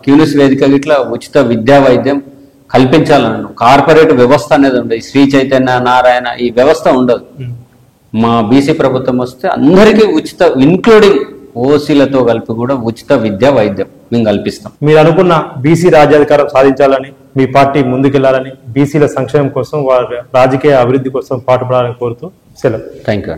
క్యూనిస్ వేదిక ఇట్లా ఉచిత విద్యా వైద్యం కల్పించాలన్నాడు. కార్పొరేట్ వ్యవస్థ అనేది ఉండదు, శ్రీ చైతన్య నారాయణ ఈ వ్యవస్థ ఉండదు. మా బీసీ ప్రభుత్వం వస్తే అందరికీ ఉచిత, ఇన్క్లూడింగ్ ఓసీలతో కలిపి కూడా ఉచిత విద్యా వైద్యం మేము కల్పిస్తాం. మీరు అనుకున్న బీసీ రాజ్యాధికారం సాధించాలని, మీ పార్టీ ముందుకెళ్లాలని, బీసీల సంక్షేమం కోసం, వారి రాజకీయ అభివృద్ధి కోసం పాటుపడాలని కోరుతూ సెలవు. Thank you.